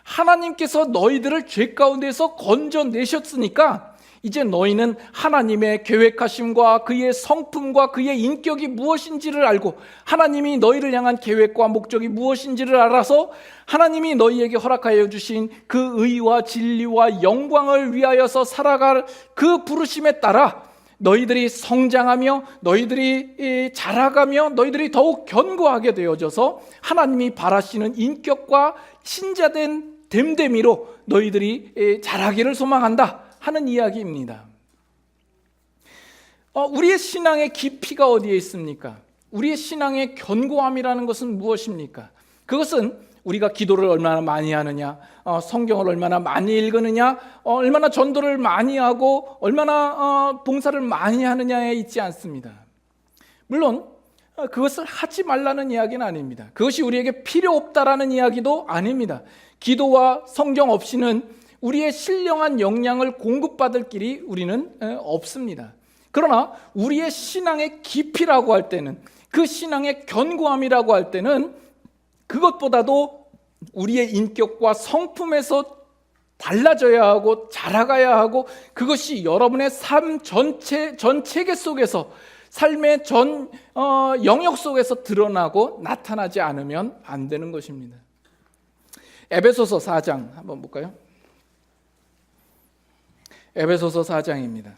Speaker 1: 하나님께서 너희들을 죄 가운데에서 건져내셨으니까 이제 너희는 하나님의 계획하심과 그의 성품과 그의 인격이 무엇인지를 알고 하나님이 너희를 향한 계획과 목적이 무엇인지를 알아서 하나님이 너희에게 허락하여 주신 그 의와 진리와 영광을 위하여서 살아갈 그 부르심에 따라 너희들이 성장하며 너희들이 자라가며 너희들이 더욱 견고하게 되어져서 하나님이 바라시는 인격과 신자된 됨됨이로 너희들이 자라기를 소망한다 하는 이야기입니다. 우리의 신앙의 깊이가 어디에 있습니까? 우리의 신앙의 견고함이라는 것은 무엇입니까? 그것은 우리가 기도를 얼마나 많이 하느냐, 성경을 얼마나 많이 읽느냐, 얼마나 전도를 많이 하고 얼마나 봉사를 많이 하느냐에 있지 않습니다. 물론 그것을 하지 말라는 이야기는 아닙니다. 그것이 우리에게 필요 없다라는 이야기도 아닙니다. 기도와 성경 없이는 우리의 신령한 역량을 공급받을 길이 우리는 없습니다. 그러나 우리의 신앙의 깊이라고 할 때는, 그 신앙의 견고함이라고 할 때는 그것보다도 우리의 인격과 성품에서 달라져야 하고 자라가야 하고 그것이 여러분의 삶 전 체계 속에서 삶의 전 영역 속에서 드러나고 나타나지 않으면 안 되는 것입니다. 에베소서 4장 한번 볼까요? 에베소서 4장입니다.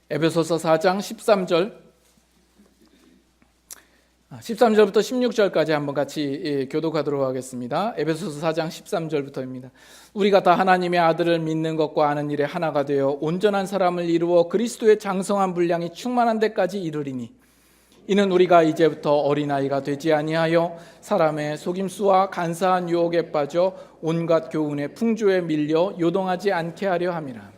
Speaker 1: 에베소서 4장 13절부터 16절까지 한번 같이 교독하도록 하겠습니다. 에베소서 4장 13절부터입니다. 우리가 다 하나님의 아들을 믿는 것과 아는 일에 하나가 되어 온전한 사람을 이루어 그리스도의 장성한 분량이 충만한 데까지 이르리니 이는 우리가 이제부터 어린아이가 되지 아니하여 사람의 속임수와 간사한 유혹에 빠져 온갖 교훈의 풍조에 밀려 요동하지 않게 하려 함이라.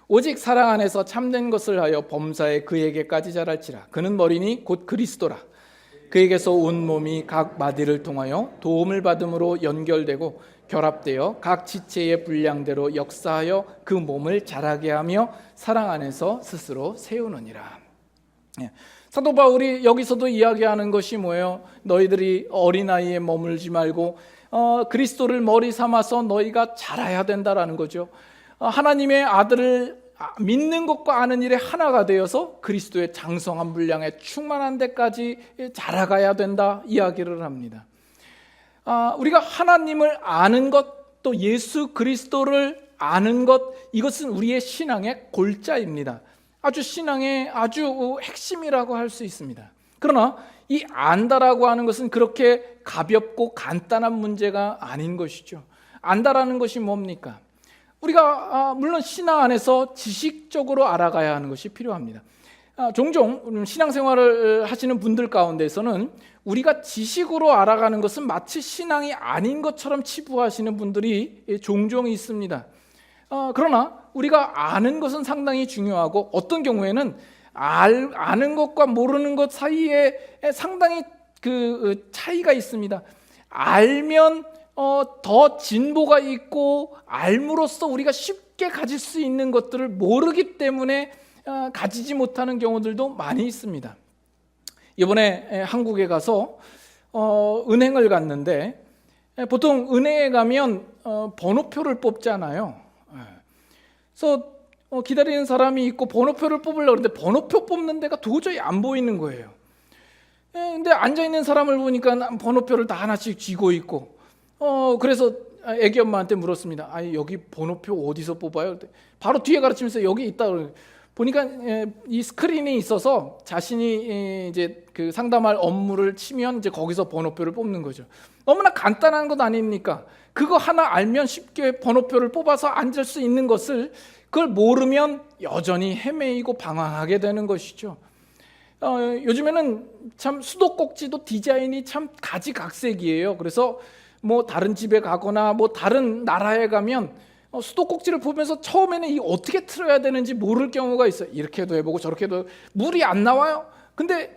Speaker 1: 오직 사랑 안에서 참된 것을 하여 범사에 그에게까지 자랄지라. 그는 머리니 곧 그리스도라. 그에게서 온 몸이 각 마디를 통하여 도움을 받음으로 연결되고 결합되어 각 지체의 분량대로 역사하여 그 몸을 자라게 하며 사랑 안에서 스스로 세우느니라. 사도 바울이 여기서도 이야기하는 것이 뭐예요? 너희들이 어린아이에 머물지 말고 그리스도를 머리 삼아서 너희가 자라야 된다라는 거죠. 하나님의 아들을 믿는 것과 아는 일에 하나가 되어서 그리스도의 장성한 분량에 충만한 데까지 자라가야 된다 이야기를 합니다. 우리가 하나님을 아는 것, 또 예수 그리스도를 아는 것, 이것은 우리의 신앙의 골자입니다. 아주 신앙의 아주 핵심이라고 할 수 있습니다. 그러나 이 안다라고 하는 것은 그렇게 가볍고 간단한 문제가 아닌 것이죠. 안다라는 것이 뭡니까? 우리가 물론 신앙 안에서 지식적으로 알아가야 하는 것이 필요합니다. 종종 신앙생활을 하시는 분들 가운데서는 우리가 지식으로 알아가는 것은 마치 신앙이 아닌 것처럼 치부하시는 분들이 종종 있습니다. 그러나 우리가 아는 것은 상당히 중요하고, 어떤 경우에는 아는 것과 모르는 것 사이에 상당히 그 차이가 있습니다. 알면 더 진보가 있고, 알므로써 우리가 쉽게 가질 수 있는 것들을 모르기 때문에 가지지 못하는 경우들도 많이 있습니다. 이번에 한국에 가서 은행을 갔는데, 보통 은행에 가면 번호표를 뽑잖아요. 그래서 기다리는 사람이 있고 번호표를 뽑으려고 하는데 번호표 뽑는 데가 도저히 안 보이는 거예요. 근데 앉아있는 사람을 보니까 번호표를 다 하나씩 쥐고 있고, 그래서 애기 엄마한테 물었습니다. 여기 번호표 어디서 뽑아요? 바로 뒤에 가르치면서 여기 있다. 보니까 이 스크린이 있어서 자신이 이제 그 상담할 업무를 치면 이제 거기서 번호표를 뽑는 거죠. 너무나 간단한 것 아닙니까? 그거 하나 알면 쉽게 번호표를 뽑아서 앉을 수 있는 것을, 그걸 모르면 여전히 헤매이고 방황하게 되는 것이죠. 요즘에는 참 수도꼭지도 디자인이 참 가지각색이에요. 그래서 뭐 다른 집에 가거나 뭐 다른 나라에 가면 수도꼭지를 보면서 처음에는 이 어떻게 틀어야 되는지 모를 경우가 있어요. 이렇게도 해보고 저렇게도 물이 안 나와요. 근데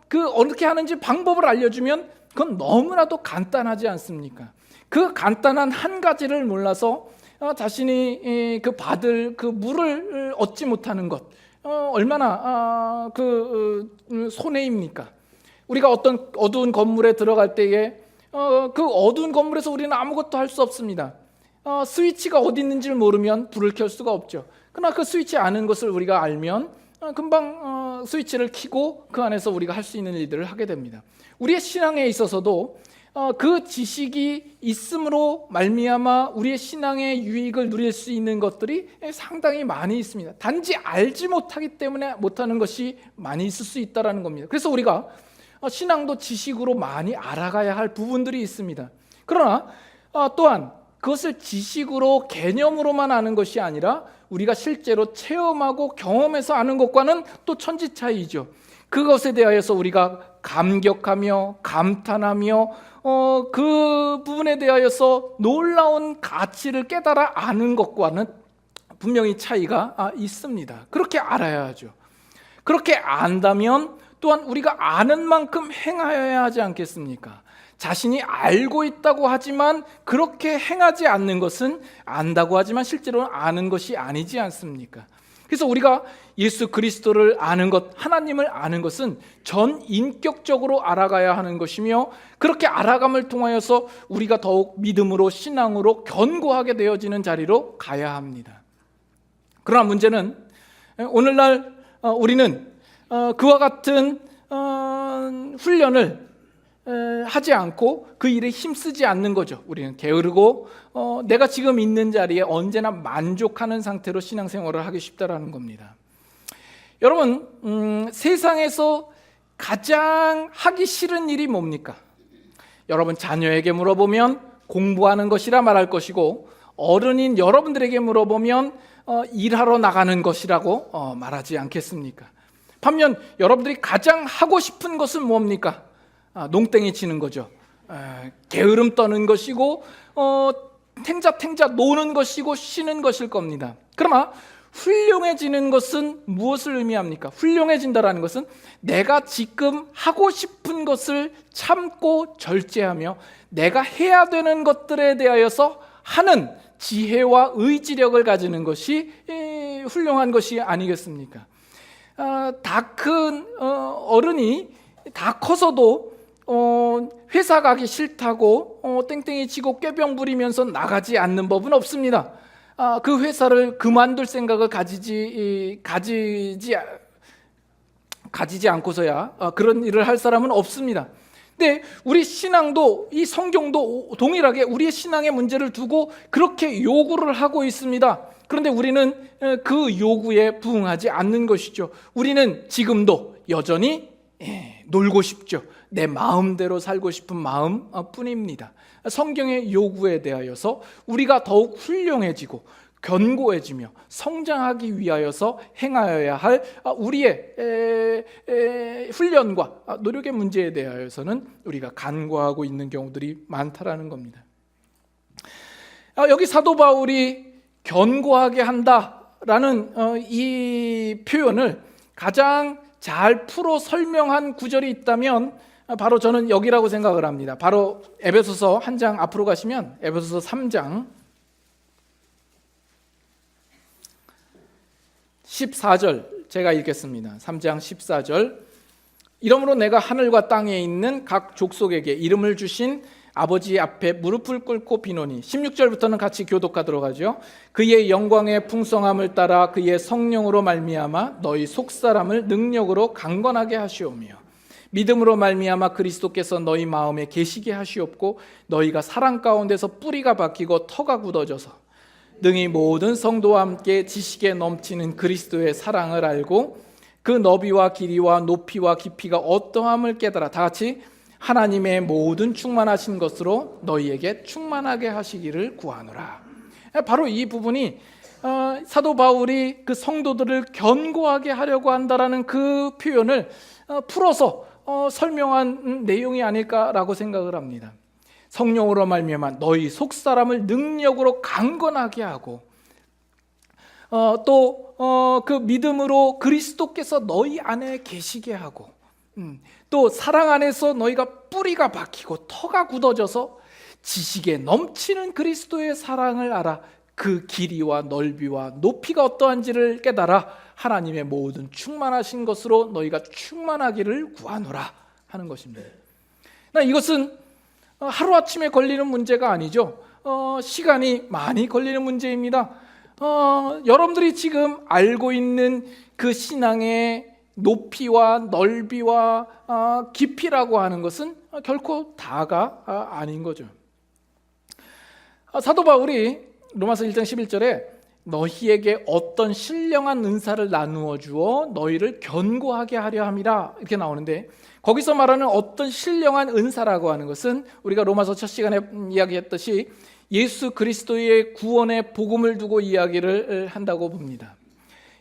Speaker 1: 그 어떻게 하는지 방법을 알려주면 그건 너무나도 간단하지 않습니까? 그 간단한 한 가지를 몰라서 자신이 그 받을 그 물을 얻지 못하는 것, 얼마나 손해입니까? 우리가 어떤 어두운 건물에 들어갈 때에 그 어두운 건물에서 우리는 아무것도 할 수 없습니다. 스위치가 어디 있는지를 모르면 불을 켤 수가 없죠. 그러나 그 스위치 아는 것을 우리가 알면 금방 스위치를 켜고 그 안에서 우리가 할 수 있는 일들을 하게 됩니다. 우리의 신앙에 있어서도 그 지식이 있음으로 말미암아 우리의 신앙의 유익을 누릴 수 있는 것들이 상당히 많이 있습니다. 단지 알지 못하기 때문에 못하는 것이 많이 있을 수 있다는 겁니다. 그래서 우리가 신앙도 지식으로 많이 알아가야 할 부분들이 있습니다. 그러나 또한 그것을 지식으로 개념으로만 아는 것이 아니라 우리가 실제로 체험하고 경험해서 아는 것과는 또 천지 차이죠. 그것에 대하여서 우리가 감격하며 감탄하며 그 부분에 대하여서 놀라운 가치를 깨달아 아는 것과는 분명히 차이가 있습니다. 그렇게 알아야 하죠. 그렇게 안다면 또한 우리가 아는 만큼 행하여야 하지 않겠습니까? 자신이 알고 있다고 하지만 그렇게 행하지 않는 것은 안다고 하지만 실제로는 아는 것이 아니지 않습니까? 그래서 우리가 예수 그리스도를 아는 것, 하나님을 아는 것은 전 인격적으로 알아가야 하는 것이며, 그렇게 알아감을 통하여서 우리가 더욱 믿음으로 신앙으로 견고하게 되어지는 자리로 가야 합니다. 그러나 문제는 오늘날 우리는 그와 같은 훈련을 하지 않고 그 일에 힘쓰지 않는 거죠. 우리는 게으르고 내가 지금 있는 자리에 언제나 만족하는 상태로 신앙생활을 하기 쉽다라는 겁니다. 여러분, 세상에서 가장 하기 싫은 일이 뭡니까? 여러분 자녀에게 물어보면 공부하는 것이라 말할 것이고, 어른인 여러분들에게 물어보면 일하러 나가는 것이라고 말하지 않겠습니까? 반면 여러분들이 가장 하고 싶은 것은 뭡니까? 농땡이 치는 거죠. 게으름 떠는 것이고 탱자탱자 노는 것이고 쉬는 것일 겁니다. 그러나 훌륭해지는 것은 무엇을 의미합니까? 훌륭해진다라는 것은 내가 지금 하고 싶은 것을 참고 절제하며 내가 해야 되는 것들에 대하여서 하는 지혜와 의지력을 가지는 것이 훌륭한 것이 아니겠습니까? 다 큰 어른이 다 커서도 회사 가기 싫다고 땡땡이 치고 꾀병 부리면서 나가지 않는 법은 없습니다. 그 회사를 그만둘 생각을 가지지 않고서야 그런 일을 할 사람은 없습니다. 근데 우리 신앙도, 이 성경도 동일하게 우리의 신앙의 문제를 두고 그렇게 요구를 하고 있습니다. 그런데 우리는 그 요구에 부응하지 않는 것이죠. 우리는 지금도 여전히 놀고 싶죠. 내 마음대로 살고 싶은 마음 뿐입니다. 성경의 요구에 대하여서 우리가 더욱 훌륭해지고 견고해지며 성장하기 위하여서 행하여야 할 우리의 훈련과 노력의 문제에 대하여서는 우리가 간과하고 있는 경우들이 많다라는 겁니다. 여기 사도 바울이 견고하게 한다라는 이 표현을 가장 잘 풀어 설명한 구절이 있다면 바로 저는 여기라고 생각을 합니다. 바로 에베소서 한 장 앞으로 가시면 에베소서 3장 14절 제가 읽겠습니다. 3장 14절. 이러므로 내가 하늘과 땅에 있는 각 족속에게 이름을 주신 아버지 앞에 무릎을 꿇고 비노니. 16절부터는 같이 교독하도록 하죠. 그의 영광의 풍성함을 따라 그의 성령으로 말미암아 너희 속사람을 능력으로 강건하게 하시오며 믿음으로 말미암아 그리스도께서 너희 마음에 계시게 하시옵고 너희가 사랑 가운데서 뿌리가 박히고 터가 굳어져서 능히 모든 성도와 함께 지식에 넘치는 그리스도의 사랑을 알고 그 너비와 길이와 높이와 깊이가 어떠함을 깨달아. 다 같이 하나님의 모든 충만하신 것으로 너희에게 충만하게 하시기를 구하노라. 바로 이 부분이 사도 바울이 그 성도들을 견고하게 하려고 한다라는 그 표현을 풀어서 설명한 내용이 아닐까라고 생각을 합니다. 성령으로 말미암아 너희 속사람을 능력으로 강건하게 하고 또 그 믿음으로 그리스도께서 너희 안에 계시게 하고 또 사랑 안에서 너희가 뿌리가 박히고 터가 굳어져서 지식에 넘치는 그리스도의 사랑을 알아 그 길이와 넓이와 높이가 어떠한지를 깨달아 하나님의 모든 충만하신 것으로 너희가 충만하기를 구하노라 하는 것입니다. 이것은 하루아침에 걸리는 문제가 아니죠. 시간이 많이 걸리는 문제입니다. 여러분들이 지금 알고 있는 그 신앙의 높이와 넓이와 깊이라고 하는 것은 결코 다가 아닌 거죠. 사도 바울이 로마서 1장 11절에 너희에게 어떤 신령한 은사를 나누어 주어 너희를 견고하게 하려 함이라 이렇게 나오는데, 거기서 말하는 어떤 신령한 은사라고 하는 것은 우리가 로마서 첫 시간에 이야기했듯이 예수 그리스도의 구원의 복음을 두고 이야기를 한다고 봅니다.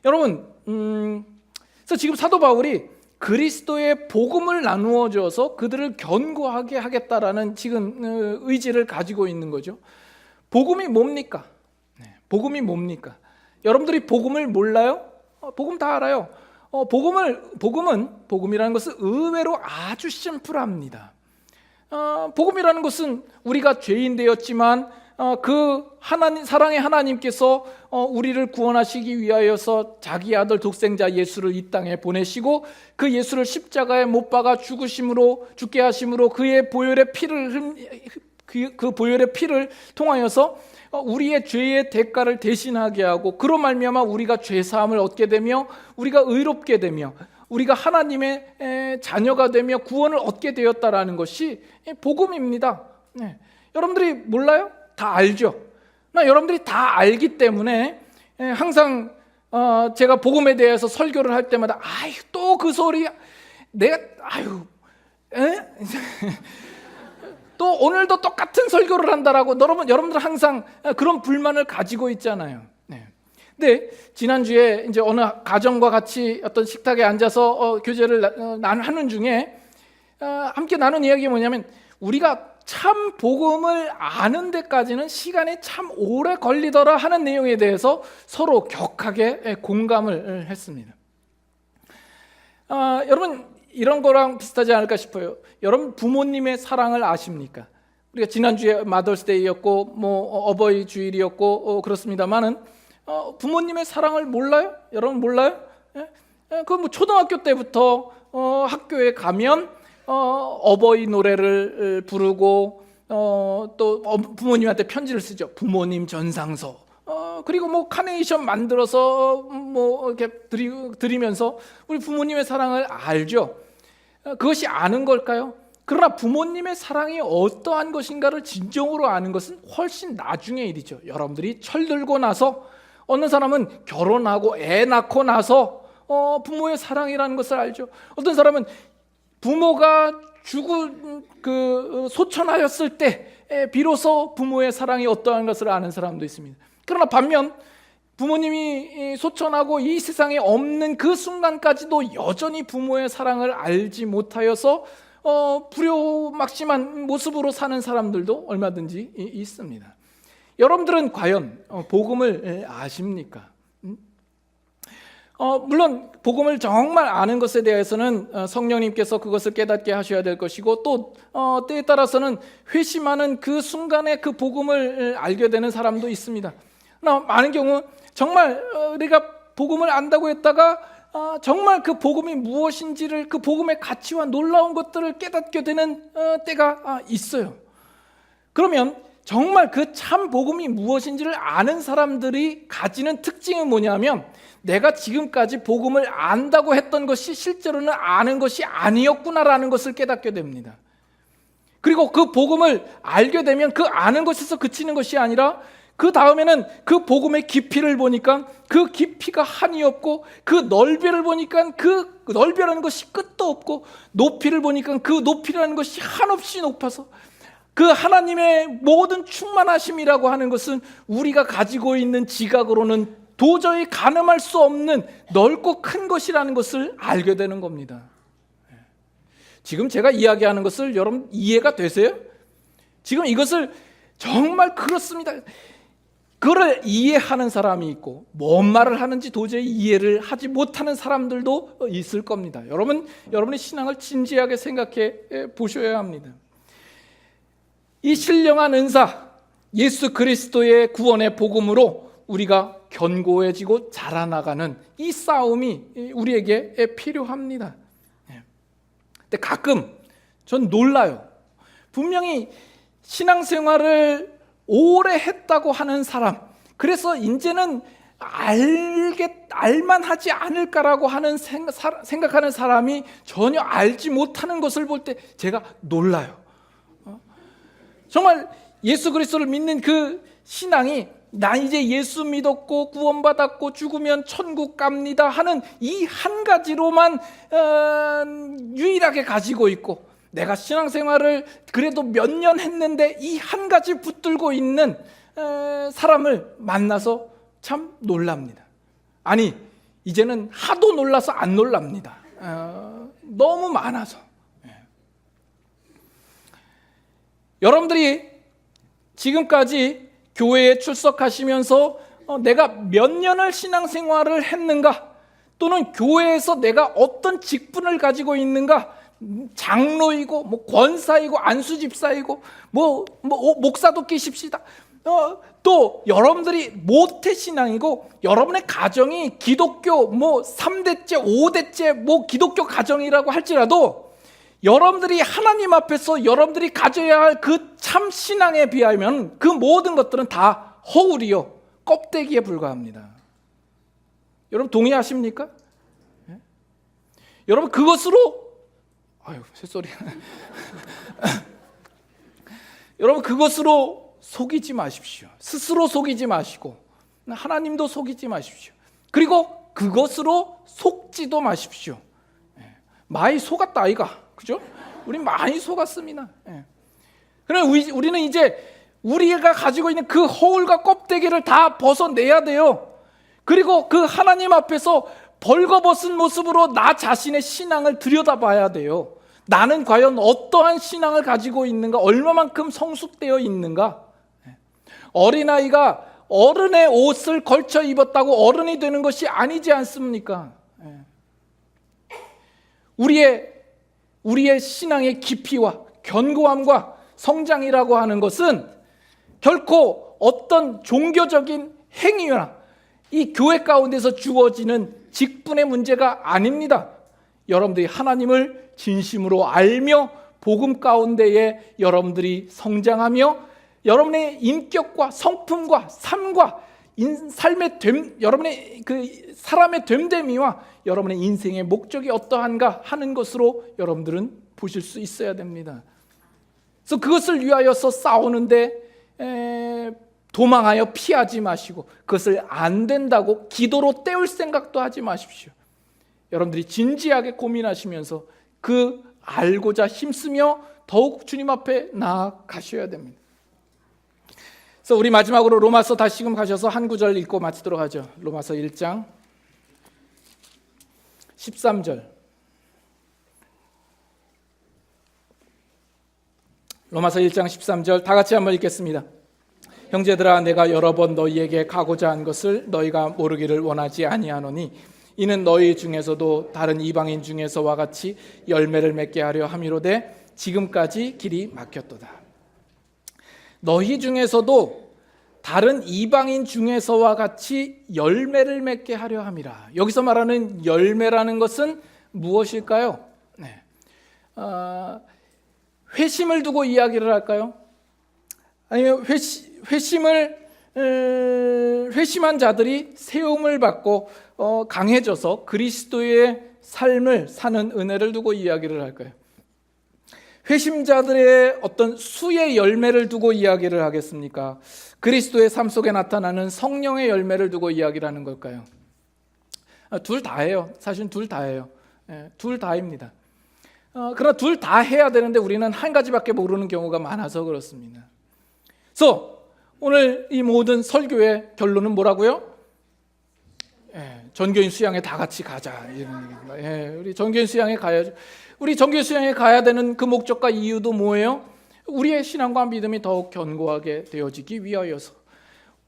Speaker 1: 여러분, 그래서 지금 사도 바울이 그리스도의 복음을 나누어 줘서 그들을 견고하게 하겠다라는 지금 의지를 가지고 있는 거죠. 복음이 뭡니까? 복음이 뭡니까? 여러분들이 복음을 몰라요? 복음 다 알아요. 복음이라는 것은 의외로 아주 심플합니다. 복음이라는 것은 우리가 죄인 되었지만 그 하나님, 사랑의 하나님께서 우리를 구원하시기 위하여서 자기 아들 독생자 예수를 이 땅에 보내시고 그 예수를 십자가에 못 박아 죽게 하심으로 그의 보혈의 피를 통하여서 우리의 죄의 대가를 대신하게 하고 그로 말미암아 우리가 죄 사함을 얻게 되며 우리가 의롭게 되며 우리가 하나님의 자녀가 되며 구원을 얻게 되었다라는 것이 복음입니다. 여러분들이 몰라요? 다 알죠. 여러분들이 다 알기 때문에 항상 제가 복음에 대해서 설교를 할 때마다 또 그 소리 또 오늘도 똑같은 설교를 한다라고 여러분들 항상 그런 불만을 가지고 있잖아요. 근데 지난주에 이제 어느 가정과 같이 어떤 식탁에 앉아서 교제를 하는 중에 함께 나눈 이야기가 뭐냐면, 우리가 참 복음을 아는 데까지는 시간이 참 오래 걸리더라 하는 내용에 대해서 서로 격하게 공감을 했습니다. 여러분, 이런 거랑 비슷하지 않을까 싶어요. 여러분, 부모님의 사랑을 아십니까? 우리가 지난주에 마더스데이였고 어버이 주일이었고 그렇습니다만은 부모님의 사랑을 몰라요? 여러분 몰라요? 그 초등학교 때부터 학교에 가면 어버이 노래를 부르고 또 부모님한테 편지를 쓰죠. 부모님 전상서. 그리고 카네이션 만들어서 이렇게 드리면서 우리 부모님의 사랑을 알죠. 그것이 아는 걸까요? 그러나 부모님의 사랑이 어떠한 것인가를 진정으로 아는 것은 훨씬 나중의 일이죠. 여러분들이 철들고 나서, 어느 사람은 결혼하고 애 낳고 나서 부모의 사랑이라는 것을 알죠. 어떤 사람은 부모가 소천하였을 때 비로소 부모의 사랑이 어떠한 것을 아는 사람도 있습니다. 그러나 반면 부모님이 소천하고 이 세상에 없는 그 순간까지도 여전히 부모의 사랑을 알지 못하여서 불효막심한 모습으로 사는 사람들도 얼마든지 있습니다. 여러분들은 과연 복음을 아십니까? 물론 복음을 정말 아는 것에 대해서는 성령님께서 그것을 깨닫게 하셔야 될 것이고, 또 때에 따라서는 회심하는 그 순간에 그 복음을 알게 되는 사람도 있습니다. 그러나 많은 경우 정말 우리가 복음을 안다고 했다가 정말 그 복음이 무엇인지를, 그 복음의 가치와 놀라운 것들을 깨닫게 되는 때가 있어요. 그러면 정말 그 참 복음이 무엇인지를 아는 사람들이 가지는 특징은 뭐냐면, 내가 지금까지 복음을 안다고 했던 것이 실제로는 아는 것이 아니었구나라는 것을 깨닫게 됩니다. 그리고 그 복음을 알게 되면 그 아는 것에서 그치는 것이 아니라 그 다음에는 그 복음의 깊이를 보니까 그 깊이가 한이 없고, 그 넓이를 보니까 그 넓이라는 것이 끝도 없고, 높이를 보니까 그 높이라는 것이 한없이 높아서, 그 하나님의 모든 충만하심이라고 하는 것은 우리가 가지고 있는 지각으로는 도저히 가늠할 수 없는 넓고 큰 것이라는 것을 알게 되는 겁니다. 지금 제가 이야기하는 것을 여러분 이해가 되세요? 지금 이것을 정말 그렇습니다. 그걸 이해하는 사람이 있고, 뭔 말을 하는지 도저히 이해를 하지 못하는 사람들도 있을 겁니다. 여러분의 신앙을 진지하게 생각해 보셔야 합니다. 이 신령한 은사, 예수 그리스도의 구원의 복음으로 우리가 견고해지고 자라나가는 이 싸움이 우리에게 필요합니다. 근데 가끔 전 놀라요. 분명히 신앙생활을 오래 했다고 하는 사람, 그래서 이제는 알만하지 않을까라고 하는 생각하는 사람이 전혀 알지 못하는 것을 볼 때 제가 놀라요. 정말 예수 그리스도를 믿는 그 신앙이, 나 이제 예수 믿었고 구원받았고 죽으면 천국 갑니다 하는 이 한 가지로만 유일하게 가지고 있고, 내가 신앙생활을 그래도 몇 년 했는데 이 한 가지 붙들고 있는 사람을 만나서 참 놀랍니다. 아니, 이제는 하도 놀라서 안 놀랍니다. 너무 많아서. 여러분들이 지금까지 교회에 출석하시면서 내가 몇 년을 신앙생활을 했는가, 또는 교회에서 내가 어떤 직분을 가지고 있는가, 장로이고 뭐 권사이고 안수집사이고 뭐 목사도 끼십시다. 또 여러분들이 모태신앙이고 여러분의 가정이 기독교 뭐 3대째 5대째 뭐 기독교 가정이라고 할지라도, 여러분들이 하나님 앞에서 여러분들이 가져야 할 그 참 신앙에 비하면 그 모든 것들은 다 허울이요, 껍데기에 불과합니다. 여러분 동의하십니까? 네? 여러분 그것으로 새소리. 여러분 그것으로 속이지 마십시오. 스스로 속이지 마시고 하나님도 속이지 마십시오. 그리고 그것으로 속지도 마십시오. 많이 속았다 아이가, 그죠? 우리 많이 속았습니다. 그러나 우리는 이제 우리가 가지고 있는 그 허울과 껍데기를 다 벗어내야 돼요. 그리고 그 하나님 앞에서 벌거벗은 모습으로 나 자신의 신앙을 들여다봐야 돼요. 나는 과연 어떠한 신앙을 가지고 있는가, 얼마만큼 성숙되어 있는가. 어린아이가 어른의 옷을 걸쳐 입었다고 어른이 되는 것이 아니지 않습니까? 우리의 신앙의 깊이와 견고함과 성장이라고 하는 것은 결코 어떤 종교적인 행위나 이 교회 가운데서 주어지는 직분의 문제가 아닙니다. 여러분들이 하나님을 진심으로 알며 복음 가운데에 여러분들이 성장하며 여러분의 인격과 성품과 삶과 여러분의 그 사람의 됨됨이와 여러분의 인생의 목적이 어떠한가 하는 것으로 여러분들은 보실 수 있어야 됩니다. 그래서 그것을 위하여서 싸우는데 도망하여 피하지 마시고, 그것을 안 된다고 기도로 때울 생각도 하지 마십시오. 여러분들이 진지하게 고민하시면서 그 알고자 힘쓰며 더욱 주님 앞에 나아가셔야 됩니다. 그래서 우리 마지막으로 로마서 다시금 가셔서 한 구절 읽고 마치도록 하죠. 로마서 1장 13절. 로마서 1장 13절 다 같이 한번 읽겠습니다. 형제들아, 내가 여러 번 너희에게 가고자 한 것을 너희가 모르기를 원하지 아니하노니 이는 너희 중에서도 다른 이방인 중에서와 같이 열매를 맺게 하려 함이로되 지금까지 길이 막혔도다. 너희 중에서도 다른 이방인 중에서와 같이 열매를 맺게 하려 함이라. 여기서 말하는 열매라는 것은 무엇일까요? 네. 회심을 두고 이야기를 할까요? 아니면 회심한 자들이 세움을 받고 강해져서 그리스도의 삶을 사는 은혜를 두고 이야기를 할까요? 회심자들의 어떤 수의 열매를 두고 이야기를 하겠습니까? 그리스도의 삶 속에 나타나는 성령의 열매를 두고 이야기를 하는 걸까요? 둘 다예요. 사실 둘 다예요. 둘 다입니다. 그러나 둘 다 해야 되는데 우리는 한 가지밖에 모르는 경우가 많아서 그렇습니다. 그래서 오늘 이 모든 설교의 결론은 뭐라고요? 전교인 수양회 다 같이 가자. 우리 전교인 수양회 가야죠. 우리 전교인 수양회 가야 되는 그 목적과 이유도 뭐예요? 우리의 신앙과 믿음이 더욱 견고하게 되어지기 위하여서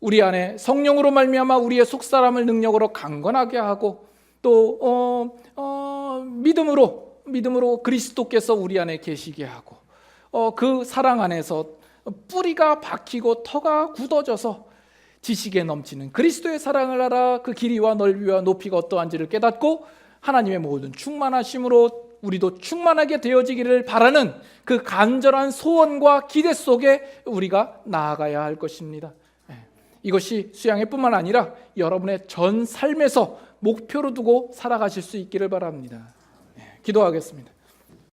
Speaker 1: 우리 안에 성령으로 말미암아 우리의 속사람을 능력으로 강건하게 하고 또 믿음으로 그리스도께서 우리 안에 계시게 하고 그 사랑 안에서 뿌리가 박히고 터가 굳어져서 지식에 넘치는 그리스도의 사랑을 알아 그 길이와 넓이와 높이가 어떠한지를 깨닫고 하나님의 모든 충만하심으로 우리도 충만하게 되어지기를 바라는 그 간절한 소원과 기대 속에 우리가 나아가야 할 것입니다. 이것이 수양회뿐만 아니라 여러분의 전 삶에서 목표로 두고 살아가실 수 있기를 바랍니다. 기도하겠습니다.